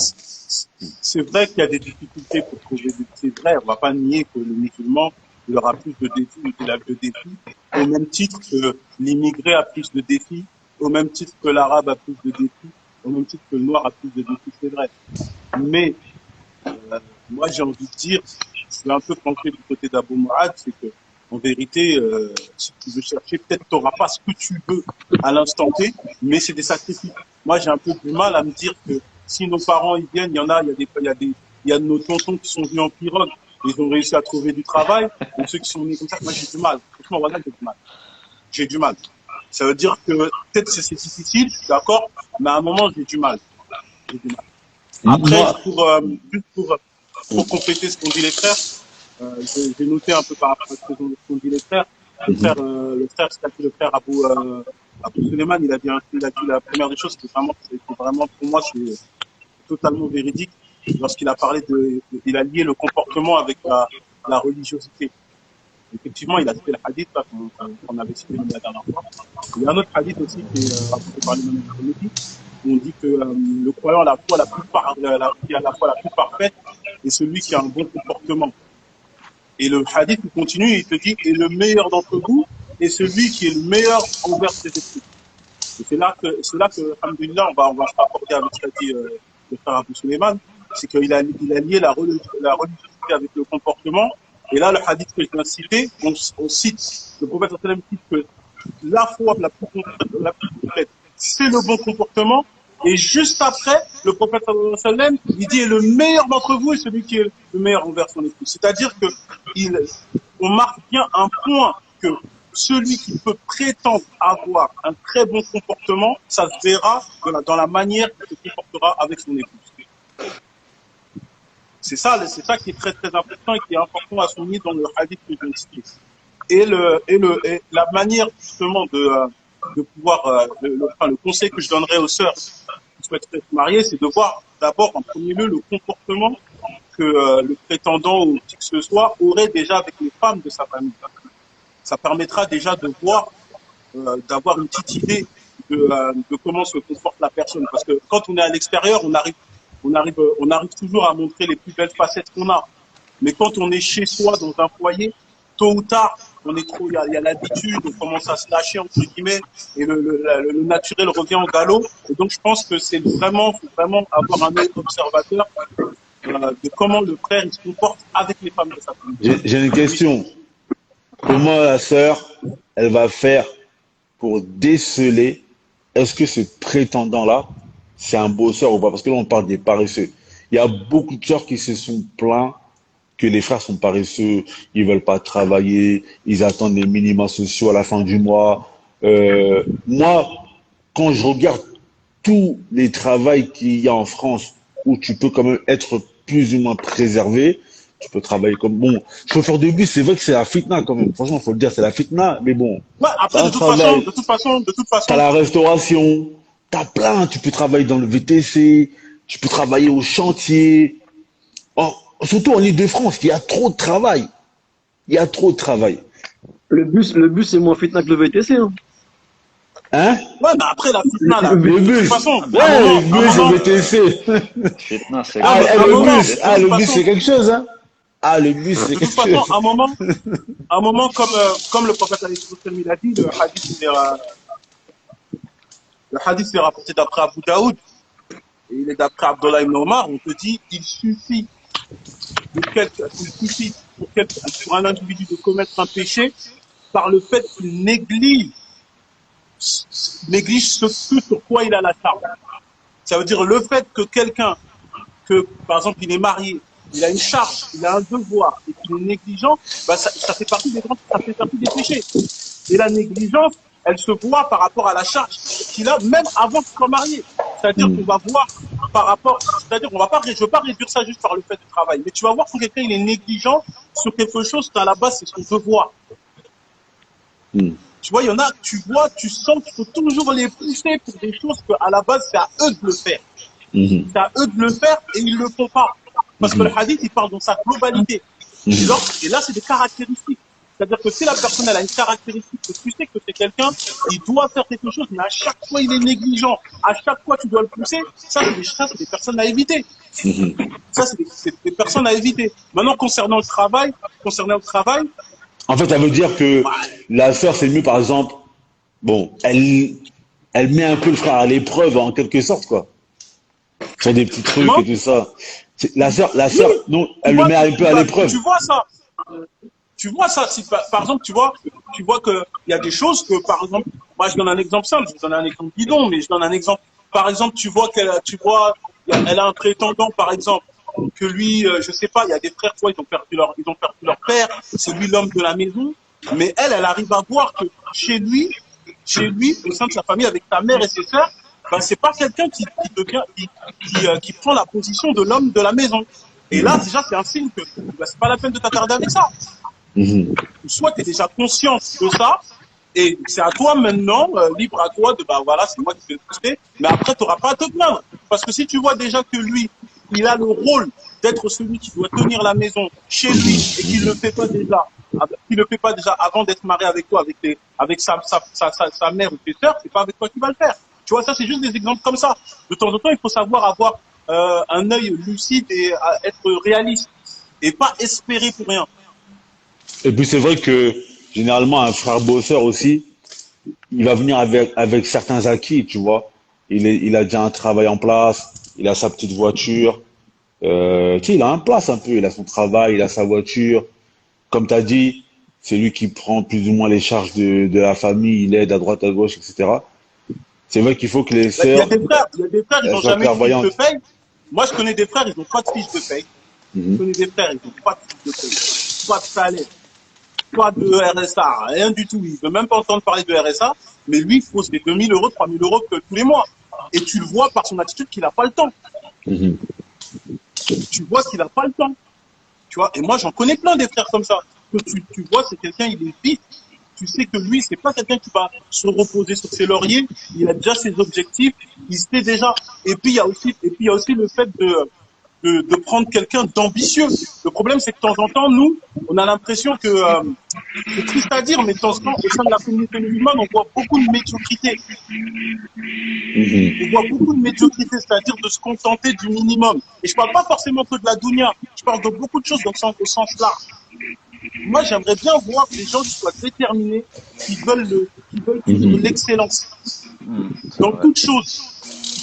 c'est vrai qu'il y a des difficultés pour trouver des. C'est vrai, on va pas nier que le musulman, il aura plus de défis, il a de défis, au même titre que l'immigré a plus de défis, au même titre que l'arabe a plus de défis, au même titre que le noir a plus de défis, c'est vrai. Mais moi, j'ai envie de dire, je suis un peu penché du côté d'Abou Mourad, c'est que, en vérité, si tu veux chercher, peut-être tu n'auras pas ce que tu veux à l'instant T, mais c'est des sacrifices. Moi, j'ai un peu du mal à me dire que si nos parents ils viennent, il y a de nos tontons qui sont venus en pirogue, ils ont réussi à trouver du travail, et ceux qui sont venus comme ça, moi j'ai du mal. Franchement, voilà, j'ai du mal. J'ai du mal. Ça veut dire que peut-être c'est difficile, d'accord, mais à un moment j'ai du mal. J'ai du mal. Après, Moi, juste pour compléter ce qu'ont dit les frères, j'ai noté un peu par rapport à ce qu'ont dit les frères. Le frère, statut le frère Abou, Abu Suleiman, il a dit la première des choses, c'est vraiment, pour moi, c'est totalement véridique. Lorsqu'il a parlé il a lié le comportement avec la religiosité. Effectivement, il a cité le hadith, là, qu'on avait cité la dernière fois. Il y a un autre hadith aussi qui est rapporté par l'imam Tirmidhi, où on dit que le croyant a la foi qui a la foi la plus parfaite est celui qui a un bon comportement. Et le hadith continue, il te dit, et le meilleur d'entre vous est celui qui est le meilleur envers ses esprits. Et c'est là que, alhamdoulilah, on va se rapporter avec ce qu'a dit le frère Abou Suleiman, c'est qu'il a lié la religiosité avec le comportement. Et là, le hadith que je viens de citer, on cite, le prophète sallam cite que la foi la plus complète, c'est le bon comportement. Et juste après, le prophète sallam, il dit, et le meilleur d'entre vous est celui qui est le meilleur envers son épouse. C'est-à-dire que on marque bien un point que celui qui peut prétendre avoir un très bon comportement, ça se verra dans la manière qu'il se comportera avec son épouse. C'est ça qui est très très important et qui est important à souligner dans le hadith que je cite. Et la manière justement de pouvoir, le conseil que je donnerais aux sœurs qui souhaiteraient se marier, c'est de voir d'abord en premier lieu le comportement que le prétendant ou qui que ce soit aurait déjà avec les femmes de sa famille. Ça permettra déjà de voir, d'avoir une petite idée de comment se comporte la personne. Parce que quand on est à l'extérieur, on arrive toujours à montrer les plus belles facettes qu'on a. Mais quand on est chez soi, dans un foyer, tôt ou tard, il y a l'habitude, on commence à se lâcher, entre guillemets, et le naturel revient au galop. Et donc, je pense que faut vraiment avoir un œil observateur de comment le frère il se comporte avec les femmes de sa famille. J'ai une question. Comment la sœur, elle va faire pour déceler, est-ce que ce prétendant-là, c'est un bosseur ou pas? Parce que là, on parle des paresseux. Il y a beaucoup de sœurs qui se sont plaints que les frères sont paresseux, ils veulent pas travailler, ils attendent les minima sociaux à la fin du mois. Moi, quand je regarde tous les travails qu'il y a en France où tu peux quand même être plus ou moins préservé, tu peux travailler comme bon chauffeur de bus, c'est vrai que c'est la fitna quand même. Franchement, faut le dire, c'est la fitna, mais bon. Ouais, après, de toute façon, t'as la restauration, t'as plein. Tu peux travailler dans le VTC, tu peux travailler au chantier. Surtout en Ile-de-France, il y a trop de travail. Il y a trop de travail. Le bus c'est moins fitna que le VTC. Hein? Ouais, mais après la fitna, là. Le bus. De toute façon, Ouais, le bus, le VTC. Fitna, c'est le bus, c'est quelque chose, hein? Ah, le bus, c'est quelque chose. De toute façon, un moment comme le prophète il a dit, le hadith est rapporté d'après Abu Daoud, et il est d'après Abdullah ibn Omar, on te dit, il suffit pour un individu de commettre un péché par le fait qu'il néglige ce sur quoi il a la charge. Ça veut dire le fait que quelqu'un, par exemple, il est marié, il a une charge, il a un devoir et qu'il est négligent, bah ça fait partie des péchés. Et la négligence, elle se voit par rapport à la charge qu'il a même avant qu'il soit marié. C'est-à-dire qu'on va voir c'est-à-dire je veux pas réduire ça juste par le fait de travail, mais tu vas voir que quelqu'un il est négligent sur quelque chose qu'à la base c'est son devoir. Tu vois, il y en a, tu sens qu'il faut toujours les pousser pour des choses qu'à la base c'est à eux de le faire. C'est à eux de le faire et ils le font pas. Parce que le hadith il parle dans sa globalité. Et là c'est des caractéristiques. C'est-à-dire que si la personne elle a une caractéristique que tu sais que c'est quelqu'un, il doit faire quelque chose, mais à chaque fois il est négligent, à chaque fois tu dois le pousser, ça c'est des personnes à éviter. Ça c'est des personnes à éviter. Maintenant concernant le travail, en fait, ça veut dire que la sœur, c'est mieux, par exemple, bon, elle met un peu le frère à l'épreuve, en quelque sorte, quoi. Sur des petits trucs et tout ça. La sœur, non, elle le met un peu à l'épreuve. Tu vois ça, si par exemple, tu vois que il y a des choses que, par exemple, moi je donne un exemple simple, je donne un exemple bidon, mais je donne un exemple. Par exemple, elle a un prétendant, par exemple, que lui, je sais pas, il y a des frères, tu vois, ils ont perdu leur père, c'est lui l'homme de la maison, mais elle arrive à voir que chez lui, au sein de sa famille, avec sa mère et ses sœurs, ben c'est pas quelqu'un qui prend la position de l'homme de la maison. Et là, déjà, c'est un signe que ben, c'est pas la peine de t'attarder avec ça. Soit tu es déjà conscient de ça, Et c'est à toi maintenant, libre à toi de, bah voilà, c'est moi qui vais te pousser, mais après, tu n'auras pas à te plaindre. Parce que si tu vois déjà que lui, il a le rôle d'être celui qui doit tenir la maison chez lui et qu'il ne le fait pas déjà, qu'il le fait pas déjà avant d'être marié avec toi, avec sa mère ou tes sœurs, c'est pas avec toi qu'il va le faire. Tu vois, ça, c'est juste des exemples comme ça. De temps en temps, il faut savoir avoir un œil lucide et être réaliste et pas espérer pour rien. Et puis c'est vrai que généralement un frère bosseur aussi, il va venir avec certains acquis, tu vois. Il a déjà un travail en place, il a sa petite voiture, tu sais, il a un place un peu, il a son travail, il a sa voiture. Comme tu as dit, c'est lui qui prend plus ou moins les charges de la famille, il aide à droite à gauche, etc. C'est vrai qu'il faut que les Il y a sœurs, des frères, ils elles n'ont soient jamais de fiche de clairvoyantes. paye. Moi, je connais des frères, ils n'ont pas de fiche de paye. Je Mhm. connais des frères, ils n'ont pas de fiche de paye. Pas de salaire, pas de RSA, rien du tout. Il ne veut même pas entendre parler de RSA, mais lui, il faut ses 2000 euros, 3000 euros tous les mois. Et tu le vois par son attitude qu'il n'a pas le temps. Mhm. Tu vois qu'il n'a pas le temps. Tu vois, et moi, j'en connais plein des frères comme ça. Que tu vois, c'est quelqu'un, il est vif. Tu sais que lui, c'est pas quelqu'un qui va se reposer sur ses lauriers. Il a déjà ses objectifs. Il sait déjà. Et puis il y a aussi le fait de prendre quelqu'un d'ambitieux. Le problème, c'est que de temps en temps, nous, on a l'impression que, c'est triste à dire, mais de temps en temps, au sein de la communauté musulmane, on voit beaucoup de médiocrité. On Mhm. voit beaucoup de médiocrité, c'est-à-dire de se contenter du minimum. Et je parle pas forcément que de la dunya. Je parle de beaucoup de choses au sens large. Moi, j'aimerais bien voir des gens qui soient déterminés, qui veulent vivre Mhm. l'excellence C'est dans vrai. toute chose,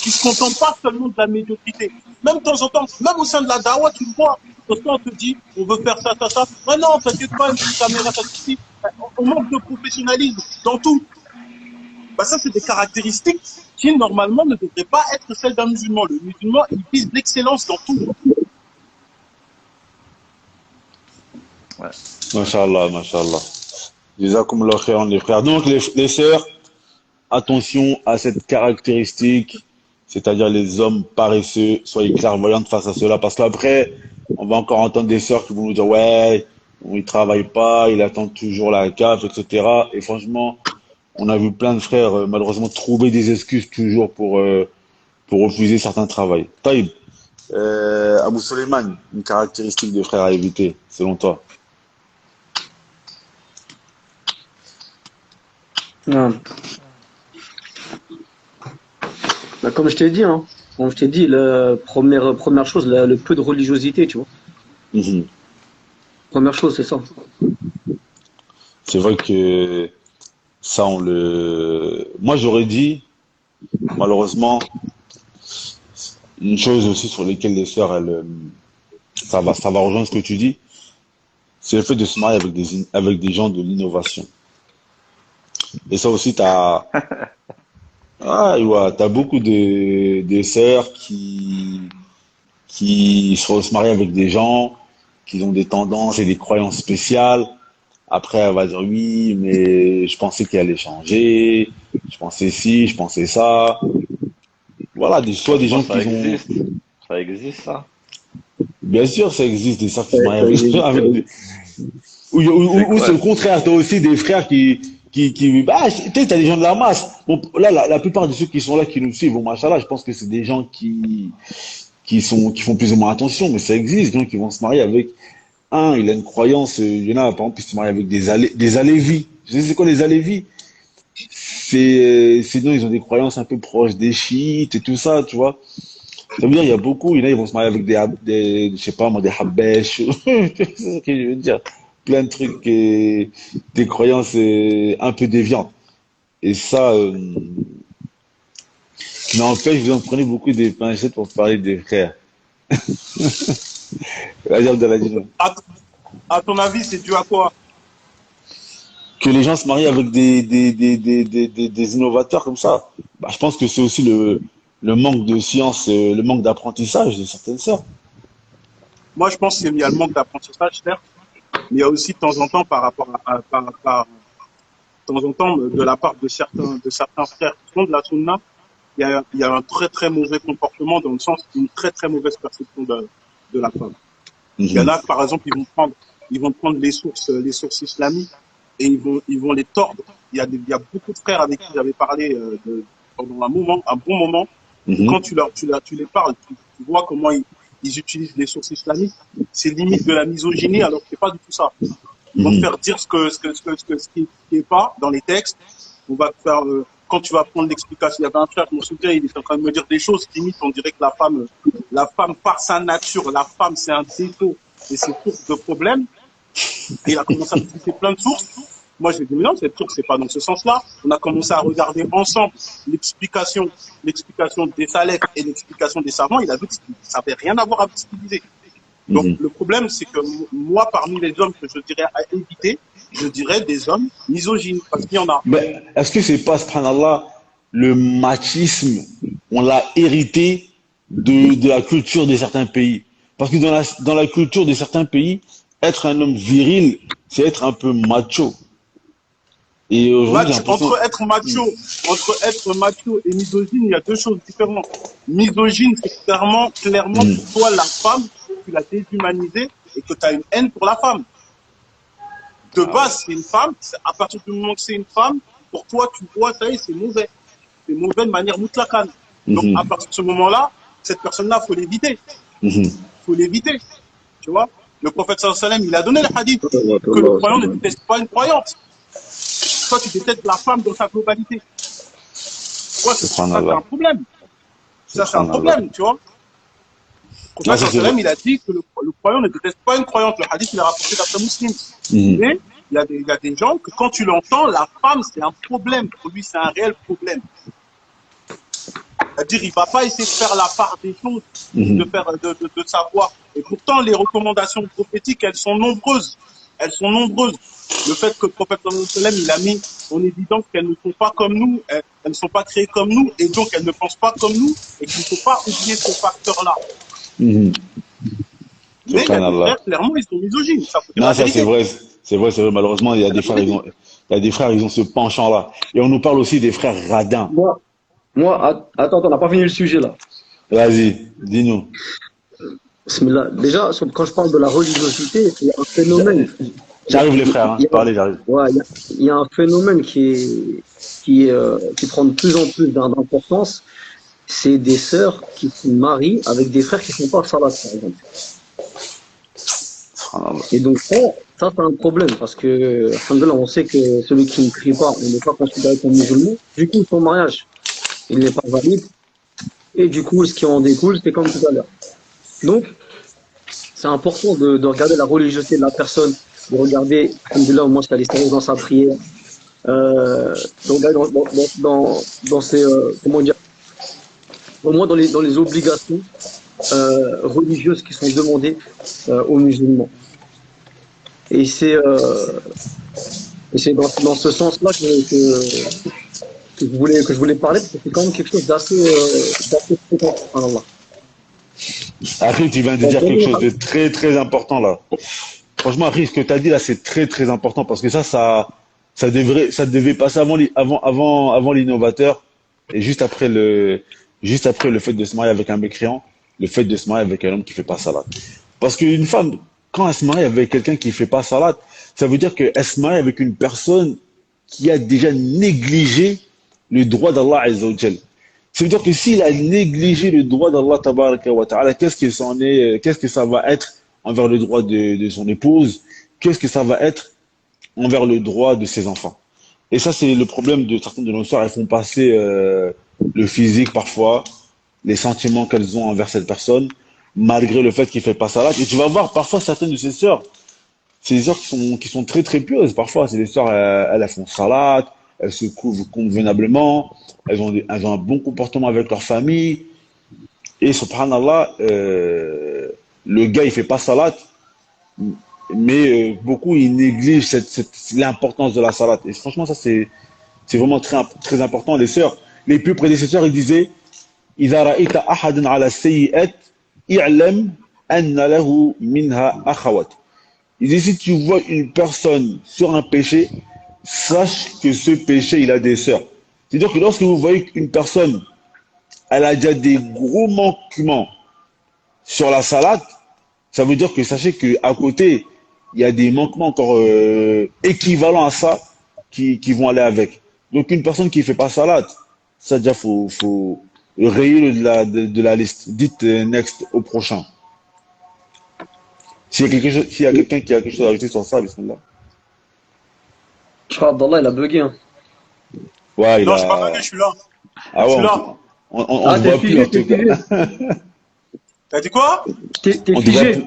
qui se contentent pas seulement de la médiocrité. Même de temps en temps, même au sein de la dawa, tu le vois, quand on te dit, on veut faire ça, ça, ça. Mais non, t'inquiète pas, une petite caméra, ça suffit. On manque de professionnalisme dans tout. Bah, ça, c'est des caractéristiques qui, normalement, ne devraient pas être celles d'un musulman. Le musulman, il vise l'excellence dans tout. Ouais. Mashallah, mashallah. Jazakumullah khairan, les frères. Donc, les sœurs, attention à cette caractéristique, c'est-à-dire les hommes paresseux, soyez clairvoyantes face à cela, parce qu'après, on va encore entendre des sœurs qui vont nous dire, ouais, il travaille pas, il attend toujours la CAF, etc. Et franchement, on a vu plein de frères, malheureusement, trouver des excuses toujours pour refuser certains travails. Taïb, Abou Suleiman, une caractéristique de frère à éviter, selon toi. Ouais. Bah, comme je t'ai dit, hein, comme je t'ai dit, la première chose, le peu de religiosité, tu vois. Mhm. Première chose, c'est ça. C'est vrai que ça, moi, j'aurais dit, malheureusement, une chose aussi sur lesquelles les sœurs, ça va rejoindre ce que tu dis, c'est le fait de se marier avec des gens de l'innovation. Et ça aussi, t'as beaucoup de sœurs qui se marient avec des gens qui ont des tendances et des croyances spéciales. Après, elle va dire oui, mais je pensais qu'elle allait changer, je pensais ci, je pensais ça. Voilà, soit des Franchement, gens ça qui ont. existe. Ça existe, ça. Bien sûr, ça existe des sœurs qui se Ouais, marient ça avec, existe, avec des. C'est Ou c'est quoi? le contraire, t'as aussi des frères bah, tu sais, t'as des gens de la masse. Bon, là, la plupart de ceux qui sont là, qui nous suivent, bon, machallah, je pense que c'est des gens qui font plus ou moins attention, mais ça existe, des gens qui vont se marier avec il a une croyance, il y en a, par exemple, qui se marient avec des alévis. Je sais c'est quoi les alévis? Sinon, ils ont des croyances un peu proches des chiites et tout ça, tu vois. Ça veut dire, il y a beaucoup, il y en a, ils vont se marier avec je sais pas moi, des habbèches, c'est ce que je veux dire. Plein de trucs, des croyances un peu déviantes. Et ça, n'empêche, vous en prenez beaucoup des pincettes pour parler des frères. Rajab Daladino. À, à ton avis, c'est dû à quoi? Que les gens se marient avec des innovateurs comme ça. Bah, je pense que c'est aussi le manque de science, le manque d'apprentissage de certaines sœurs. Moi, je pense qu'il y a le manque d'apprentissage, certes, mais il y a aussi de temps en temps de temps en temps, de la part de certains frères qui sont de la sunna, il y a un très très mauvais comportement dans le sens une très très mauvaise perception de la femme. Il y en Mhm. a, par exemple, ils vont prendre les sources islamiques et ils vont les tordre. Il y a beaucoup de frères avec qui j'avais parlé pendant un bon moment. Quand tu les parles, tu vois comment ils utilisent les sources islamiques. C'est limite de la misogynie, alors que c'est pas du tout ça. Ils vont te faire dire ce qui est pas dans les textes. On va te faire, quand tu vas prendre l'explication, il y avait un frère, je me souviens, il était en train de me dire des choses, limite, on dirait que la femme par sa nature, la femme c'est un défaut et c'est source de problème. Et il a commencé à me citer plein de sources. Moi, j'ai dit, mais non, cette source, c'est pas dans ce sens-là. On a commencé à regarder ensemble l'explication des salafs et l'explication des savants. Il a vu que ça n'avait rien à voir avec ce qu'il disait. Donc, le problème, c'est que moi, parmi les hommes que je dirais à éviter, je dirais des hommes misogynes, parce qu'il y en a. Mais est-ce que c'est pas, subhanallah, le machisme, on l'a hérité de la culture de certains pays? Parce que dans la culture de certains pays, être un homme viril, c'est être un peu macho. Et aujourd'hui, Entre être macho et misogyne, il y a deux choses différentes. Misogyne, c'est clairement pour toi, la femme, tu l'as déshumanisée et que tu as une haine pour la femme. De base, c'est une femme. À partir du moment que c'est une femme, pour toi, tu vois, ça y est, c'est mauvais. C'est mauvais de manière moutlaqan. Donc, à partir de ce moment-là, cette personne-là, faut l'éviter. Faut l'éviter. Tu vois? Le prophète sallallahu alayhi wa sallam, il a donné le hadith que le croyant ne déteste pas une croyante. Toi, tu détestes la femme dans sa globalité. Ouais, ça, c'est un problème. Ça, c'est un problème, tu vois. Le prophète sallallahu alayhi wa sallam, il a dit que le croyant ne déteste pas une croyante. Le hadith, il a rapporté d'après Muslim. Mais il y a des gens que quand tu l'entends, la femme, c'est un problème. Pour lui, c'est un réel problème. C'est-à-dire, il ne va pas essayer de faire la part des choses, de savoir. Et pourtant, les recommandations prophétiques, elles sont nombreuses. Elles sont nombreuses. Le fait que le prophète sallam, il a mis en évidence qu'elles ne sont pas comme nous, elles ne sont pas créées comme nous, et donc elles ne pensent pas comme nous, et qu'il ne faut pas oublier ce facteur-là. Mais il y a des frères, clairement, ils sont misogynes. Non, ça c'est vrai. C'est vrai. Malheureusement, il y a des frères, ils ont ce penchant-là. Et on nous parle aussi des frères radins. Attends, on n'a pas fini le sujet là. Vas-y, dis-nous. Bismillah. Déjà, quand je parle de la religiosité, il y a un phénomène. J'arrive les frères, parlez, j'arrive. Ouais, il y a un phénomène qui prend de plus en plus d'importance. C'est des sœurs qui se marient avec des frères qui ne font pas salat, par exemple. Et donc ça c'est un problème parce que, alhamdoulilah, on sait que celui qui ne prie pas, on n'est pas considéré comme musulman. Du coup, son mariage, il n'est pas valide. Et du coup, ce qui en découle, c'est comme tout à l'heure. Donc, c'est important de regarder la religiosité de la personne, de regarder, alhamdoulilah, au moins, si elle est sérieuse dans sa prière, de regarder dans ses, comment dire, au moins dans les obligations religieuses qui sont demandées aux musulmans. Et c'est dans ce sens-là que je voulais parler, parce que c'est quand même quelque chose d'assez fréquent. Après, tu viens de dire quelque chose de très très important là. Franchement, après, ce que tu as dit là, c'est très très important parce que ça devait passer avant l'innovateur et juste après le fait de se marier avec un mécréant, le fait de se marier avec un homme qui fait pas salat. Parce qu'une femme, quand elle se marie avec quelqu'un qui fait pas salat, ça veut dire qu'elle se marie avec une personne qui a déjà négligé le droit d'Allah Azza wa Jal. Ça veut dire que s'il a négligé le droit d'Allah Tabaraka wa Ta'ala, qu'est-ce que ça va être envers le droit de son épouse? Qu'est-ce que ça va être envers le droit de ses enfants? Et ça, c'est le problème de certaines de nos sœurs. Elles font passer le physique parfois, les sentiments qu'elles ont envers cette personne, malgré le fait qu'il fait pas salat. Et tu vas voir parfois certaines de ces sœurs, c'est des sœurs qui sont très très pieuses. Parfois, c'est des sœurs, elles font salat, elles se couvrent convenablement, elles ont un bon comportement avec leur famille. Et subhanallah, le gars, il fait pas salat, mais beaucoup, ils négligent l'importance de la salat. Et franchement, ça, c'est vraiment très, très important. Les sœurs, les plus prédécesseurs, ils disaient, إذا رأيت أحدا على السيئات اعلم أن له منها أخوات. Il dit, si tu vois une personne sur un péché, sache que ce péché, il a des sœurs. C'est-à-dire que lorsque vous voyez qu'une personne, elle a déjà des gros manquements sur la salade, ça veut dire que sachez qu'à côté, il y a des manquements encore équivalents à ça qui vont aller avec. Donc une personne qui fait pas salade, ça déjà faut rayer de la liste. Dites next au prochain. S'il y a quelqu'un qui a quelque chose à ajouter sur ça, bismillah. Je crois Abdallah, il a bugué. Hein. Ouais, il Non, a. je suis pas bugué, je suis là. Ah Je ouais, suis là. on Ah, se t'es voit plus figé, en tout t'es figé. cas. T'as dit quoi? T'es On te voit figé. plus.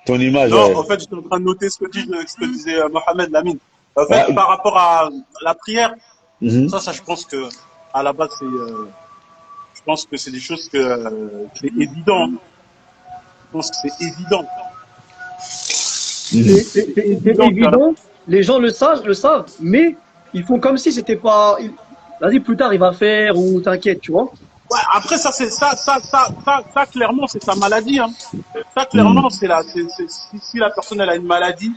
Ton image, Non, ouais. en fait, j'étais en train de noter ce que disait Mohamed Lamine. En fait, Ouais. par rapport à la prière, Mhm. ça, je pense que à la base, je pense que c'est des choses c'est évident. Je pense que c'est évident. Mhm. C'est Évident évident, les gens le savent, mais ils font comme si c'était pas. Vas-y, plus tard, il va faire ou t'inquiète, tu vois. Ouais, après, ça, clairement, c'est sa maladie, hein. Ça, Mhm. clairement, si la personne, elle a une maladie,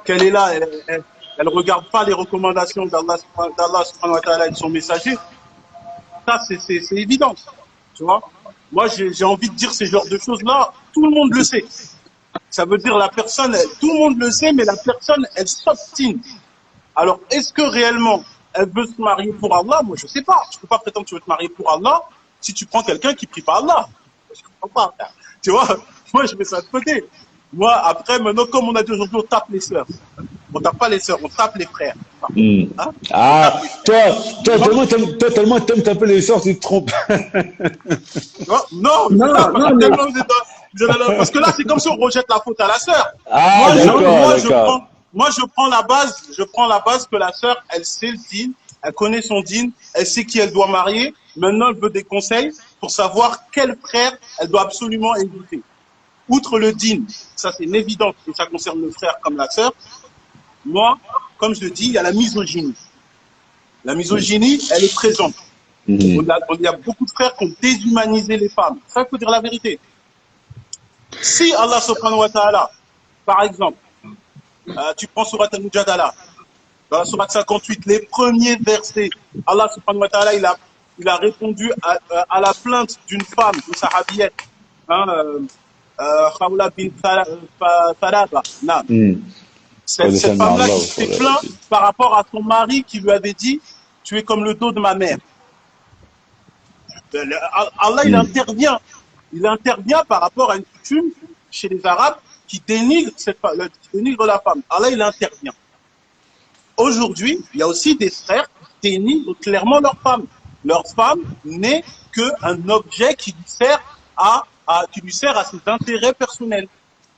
qu'elle est là, elle regarde pas les recommandations d'Allah subhanahu wa ta'ala et de son messager, ça, c'est évident, tu vois. Moi, j'ai envie de dire ces genres de choses-là, tout le monde le sait. Ça veut dire la personne, tout le monde le sait, mais la personne, elle s'obstine. Alors, est-ce que réellement, elle veut se marier pour Allah? Moi, je sais pas. Je peux pas prétendre que tu veux te marier pour Allah si tu prends quelqu'un qui prie pas Allah. Je comprends pas. Tu vois, moi, je mets ça de côté. Moi, après, maintenant, comme on a dit aujourd'hui, on tape les sœurs. On tape pas les sœurs, on tape les frères. Mhm. Hein? On Ah, tape les frères. tellement t'aimes taper les sorts, tu te trompes. Non, c'est ça, Non, parce que non, mais. tellement parce que là, c'est comme si on rejette la faute à la sœur. Ah, Moi, je, Non, mais. d'accord, moi, je d'accord. prends, je prends la base que la sœur, elle sait le dîn, elle connaît son dîn, elle sait qui elle doit marier. Maintenant, elle veut des conseils pour savoir quel frère elle doit absolument éviter. Outre le dîn, ça c'est une évidence, et ça concerne le frère comme la sœur. Moi, comme je le dis, il y a la misogynie. La misogynie, elle est présente. Mhm. Il y a beaucoup de frères qui ont déshumanisé les femmes. Ça, il faut dire la vérité. Si Allah subhanahu wa ta'ala, par exemple, tu prends Surat al-Mujadala, dans la Surat 58, les premiers versets, Allah subhanahu wa ta'ala, il a répondu à la plainte d'une femme, d'une sahabiyette, hein, Khawla bin Thalaba. Mhm. Cette femme-là qui s'est plainte par rapport à son mari qui lui avait dit, tu es comme le dos de ma mère. Allah, il intervient par rapport à une coutume chez les Arabes qui dénigre la femme. Allah, il intervient. Aujourd'hui, il y a aussi des frères qui dénigrent clairement leur femme. Leur femme n'est qu'un objet qui lui sert à ses intérêts personnels.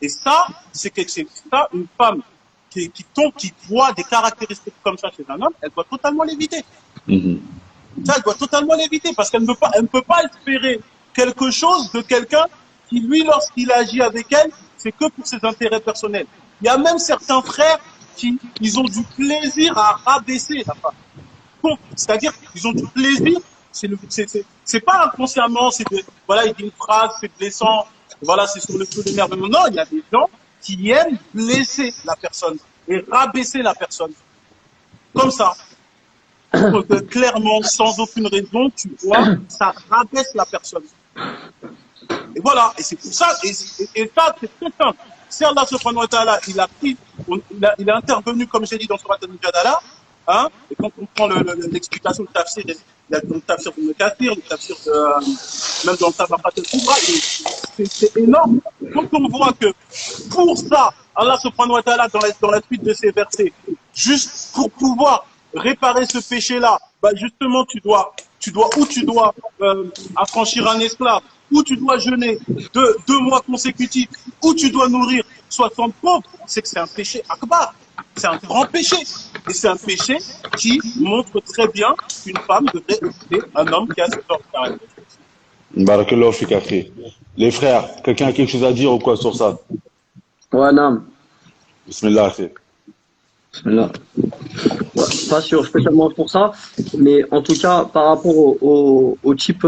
Et ça, c'est ça, une femme qui voit des caractéristiques comme ça chez un homme, elle doit totalement l'éviter. Mhm. Ça, elle doit totalement l'éviter parce qu'elle ne peut pas espérer quelque chose de quelqu'un qui, lui, lorsqu'il agit avec elle, c'est que pour ses intérêts personnels. Il y a même certains frères ils ont du plaisir à rabaisser la femme. Donc, c'est-à-dire qu'ils ont du plaisir, c'est pas inconsciemment, voilà, il dit une phrase, c'est blessant, voilà, c'est sur le feu d'énervement. Non, il y a des gens qui aiment blesser la personne et rabaisser la personne. Comme ça. Donc, clairement, sans aucune raison, tu vois, ça rabaisse la personne. Et voilà, et c'est pour ça, et ça, c'est très simple. Si Allah subhanahu wa ta'ala, il a intervenu, comme j'ai dit dans Surat al-Mujadala, hein, et quand on prend l'explication du tafsir, il y a le tafsir de Kathir, le tafsir même dans le Tabaqat al-Kubra, c'est énorme. Quand on voit que, pour ça, Allah subhanahu wa ta'ala, dans la suite de ces versets, juste pour pouvoir réparer ce péché-là, bah justement, tu dois affranchir un esclave, ou tu dois jeûner 2 mois consécutifs, ou tu dois nourrir 60 pauvres, c'est que c'est un péché akbar. C'est un grand péché. Et c'est un péché qui montre très bien qu'une femme devrait épouser un homme qui a ce genre de caractère. Barakallahu fik, akhi. Les frères, quelqu'un a quelque chose à dire ou quoi sur ça? Ouais, non. Bismillah, akhi. Là. Ouais, pas sûr spécialement pour ça, mais en tout cas, par rapport au type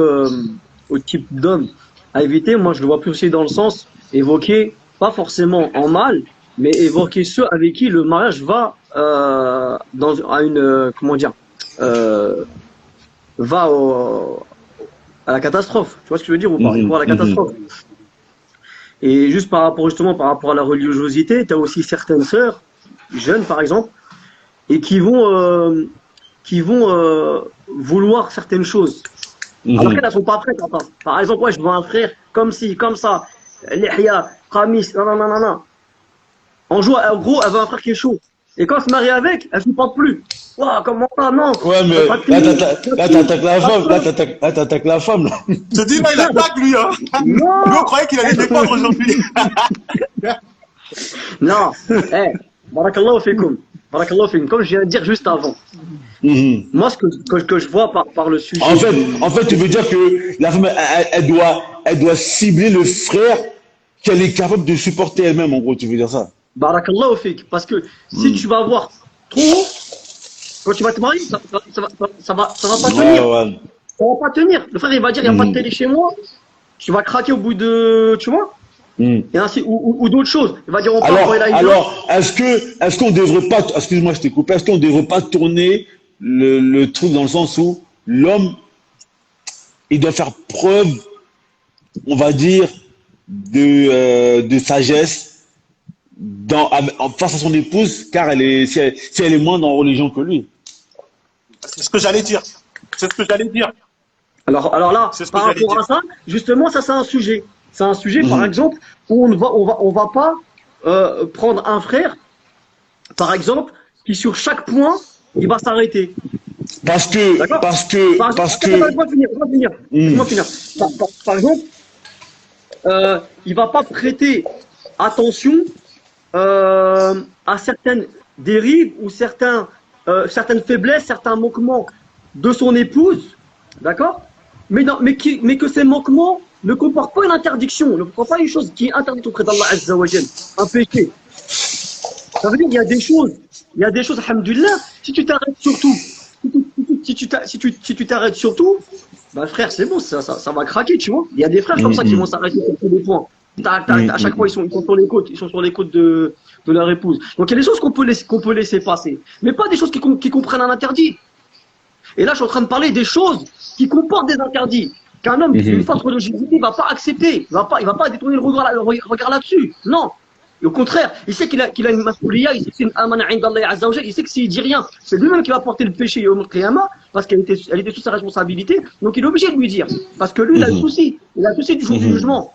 d'homme à éviter, moi je le vois plus aussi dans le sens évoquer, pas forcément en mal, mais évoquer ceux avec qui le mariage va à une comment dire va à la catastrophe. Tu vois ce que je veux dire ou pas? Il va à la catastrophe. Et juste par rapport justement par rapport à la religiosité, tu as aussi certaines sœurs, jeunes par exemple, et qui vont vouloir certaines choses. Alors Mhm. qu'elles ne sont pas prêtes. Attends. Par exemple, ouais, je veux un frère comme ci, comme ça, Lihya, Khamis, non, non, non, non, non. En gros, elle veut un frère qui est chaud. Et quand elle se marie avec, elle ne supporte plus. Ouah, comment ça, non, Ouais, pas mais de tenue, pas de là, ci, t'attaques la pas de femme, ça. là, t'attaques la femme, là. Je te dis, là, il Frère, attaque, lui, hein. Nous, on non, croyait qu'il allait défendre aujourd'hui. non, eh, barakallahu fikum, barakallahu fikum, comme je viens de dire juste avant. Mhm. Moi, ce que je vois par le En sujet fait, du. en fait, tu veux dire que la femme, elle doit cibler le frère qu'elle est capable de supporter elle-même, en gros, tu veux dire ça. Barakallahu fik. Parce que si Mhm. tu vas voir trop, quand tu vas te marier, ça va pas Ouais, tenir. ouais. Ça va pas tenir. Le frère, il va dire, il n'y a pas de Mhm. télé chez moi. Tu vas craquer au bout de. Tu vois? Mhm. Et ainsi, ou d'autres choses. Il va dire, on part quand il a une heure. Est-ce qu'on devrait pas, excuse-moi, je t'ai coupé, est-ce qu'on devrait pas tourner le truc dans le sens où l'homme, il doit faire preuve, on va dire, de sagesse face à son épouse, car si elle est moins dans la religion que lui. C'est ce que j'allais dire. C'est ce que j'allais dire. Alors là, C'est ce que par j'allais rapport dire. à ça, justement, ça, c'est un sujet. C'est un sujet, par Mhm. exemple, où on va pas prendre un frère, par exemple, qui sur chaque point, il va s'arrêter. D'accord? Parce Attends, attends, que, laisse-moi finir, laisse-moi finir. mhm. Laisse-moi finir. Par exemple, il va pas prêter attention à certaines dérives ou certaines faiblesses, certains manquements de son épouse, d'accord? Mais que ces manquements ne comportent pas une interdiction, ne comportent pas une chose qui est interdite auprès d'Allah Azza wa Jal, un péché. Ça veut dire qu'il y a des choses, alhamdoulilah, si tu t'arrêtes sur tout, si tu t'arrêtes sur tout, bah frère, c'est bon, ça va craquer, tu vois. Il y a des frères comme ça qui vont Mhm. s'arrêter sur tous les points. Tac, tac, à chaque fois, Mhm. ils sont sur les côtes, de leur épouse. Donc il y a des choses qu'on peut laisser passer, mais pas des choses qui comprennent un interdit. Et là, je suis en train de parler des choses qui comportent des interdits. Qu'un homme, une Mhm. forte religiosité, ne va pas accepter. Il va pas détourner le regard là-dessus. Non. Et au contraire, il sait qu'il a une masouliya, il sait que c'est une amana inda Allah Azza wa Jal, il sait que s'il dit rien, c'est lui-même qui va porter le péché au Qiyamah, parce qu'elle était sous sa responsabilité. Donc il est obligé de lui dire. Parce que lui, il a le Mhm. souci. Il a le souci du jour du Mhm. jugement.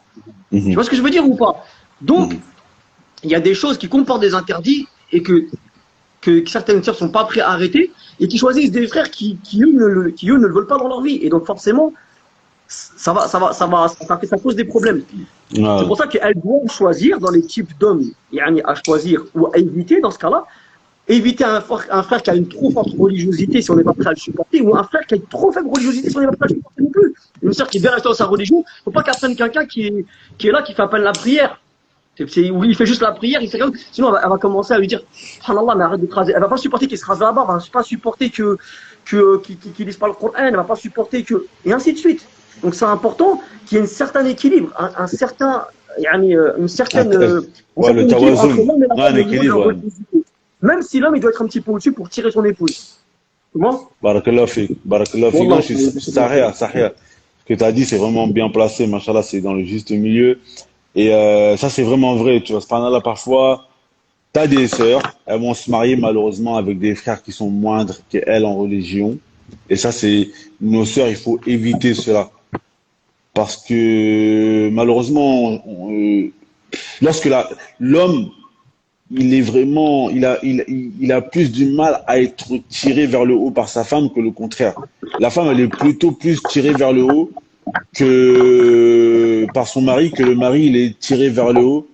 Tu Mhm. vois ce que je veux dire ou pas? Donc, Mhm. il y a des choses qui comportent des interdits et que certaines sœurs sont pas prêtes à arrêter et qui choisissent des frères qui eux ne le veulent pas dans leur vie. Et donc forcément, ça pose des problèmes. C'est Ouais. pour ça qu'elles doivent choisir dans les types d'hommes à choisir ou à éviter dans ce cas-là, éviter un frère qui a une trop forte religiosité si on n'est pas prêt à le supporter, ou un frère qui a une trop faible religiosité si on n'est pas prêt à le supporter non plus. Une sœur qui est bien restée dans sa religion, il ne faut pas qu'elle prenne quelqu'un qui est là, qui fait appel à la prière. Où il fait juste la prière, il fait rien. Sinon, elle va commencer à lui dire, Subhanallah, mais arrête de te raser. Elle va pas supporter qu'il se rase la barbe, elle va pas supporter qu'il lise pas le Coran, elle va pas supporter et ainsi de suite. Donc c'est important qu'il y ait un certain équilibre, un certain, une Un certaine, tel- un Ouais, le certain équilibre entre tawazun. l'homme et la Ouais, un femme au niveau de leur équilibre. Ouais. religiosité. Même si l'homme, il doit être un petit peu au-dessus pour tirer son épouse. Comment? Barakallah fik. Barakallah fik. Non, Wallah, je suis Sahia, Sahia. Ce que tu as dit, c'est vraiment bien placé. Machallah, c'est dans le juste milieu. Et ça, c'est vraiment vrai. Tu vois, subhanallah, parfois, tu as des sœurs, elles vont se marier malheureusement avec des frères qui sont moindres qu'elles en religion. Et ça, c'est nos sœurs, il faut éviter cela. Parce que malheureusement, lorsque l'homme, il est vraiment, il a plus du mal à être tiré vers le haut par sa femme que le contraire. La femme, elle est plutôt plus tirée vers le haut que par son mari, que le mari, il est tiré vers le haut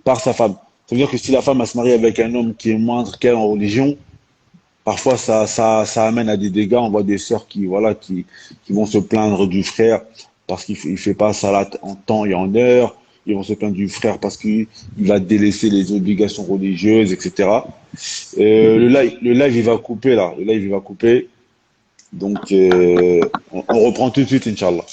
par sa femme. Ça veut dire que si la femme elle se marie avec un homme qui est moindre qu'elle en religion, parfois ça amène à des dégâts. On voit des sœurs voilà, qui vont se plaindre du frère parce qu'il fait pas salat en temps et en heure. Ils vont se plaindre du frère parce qu'il va délaisser les obligations religieuses, etc. Le live, il va couper là. Le live, il va couper. Donc, on reprend tout de suite, Inch'Allah.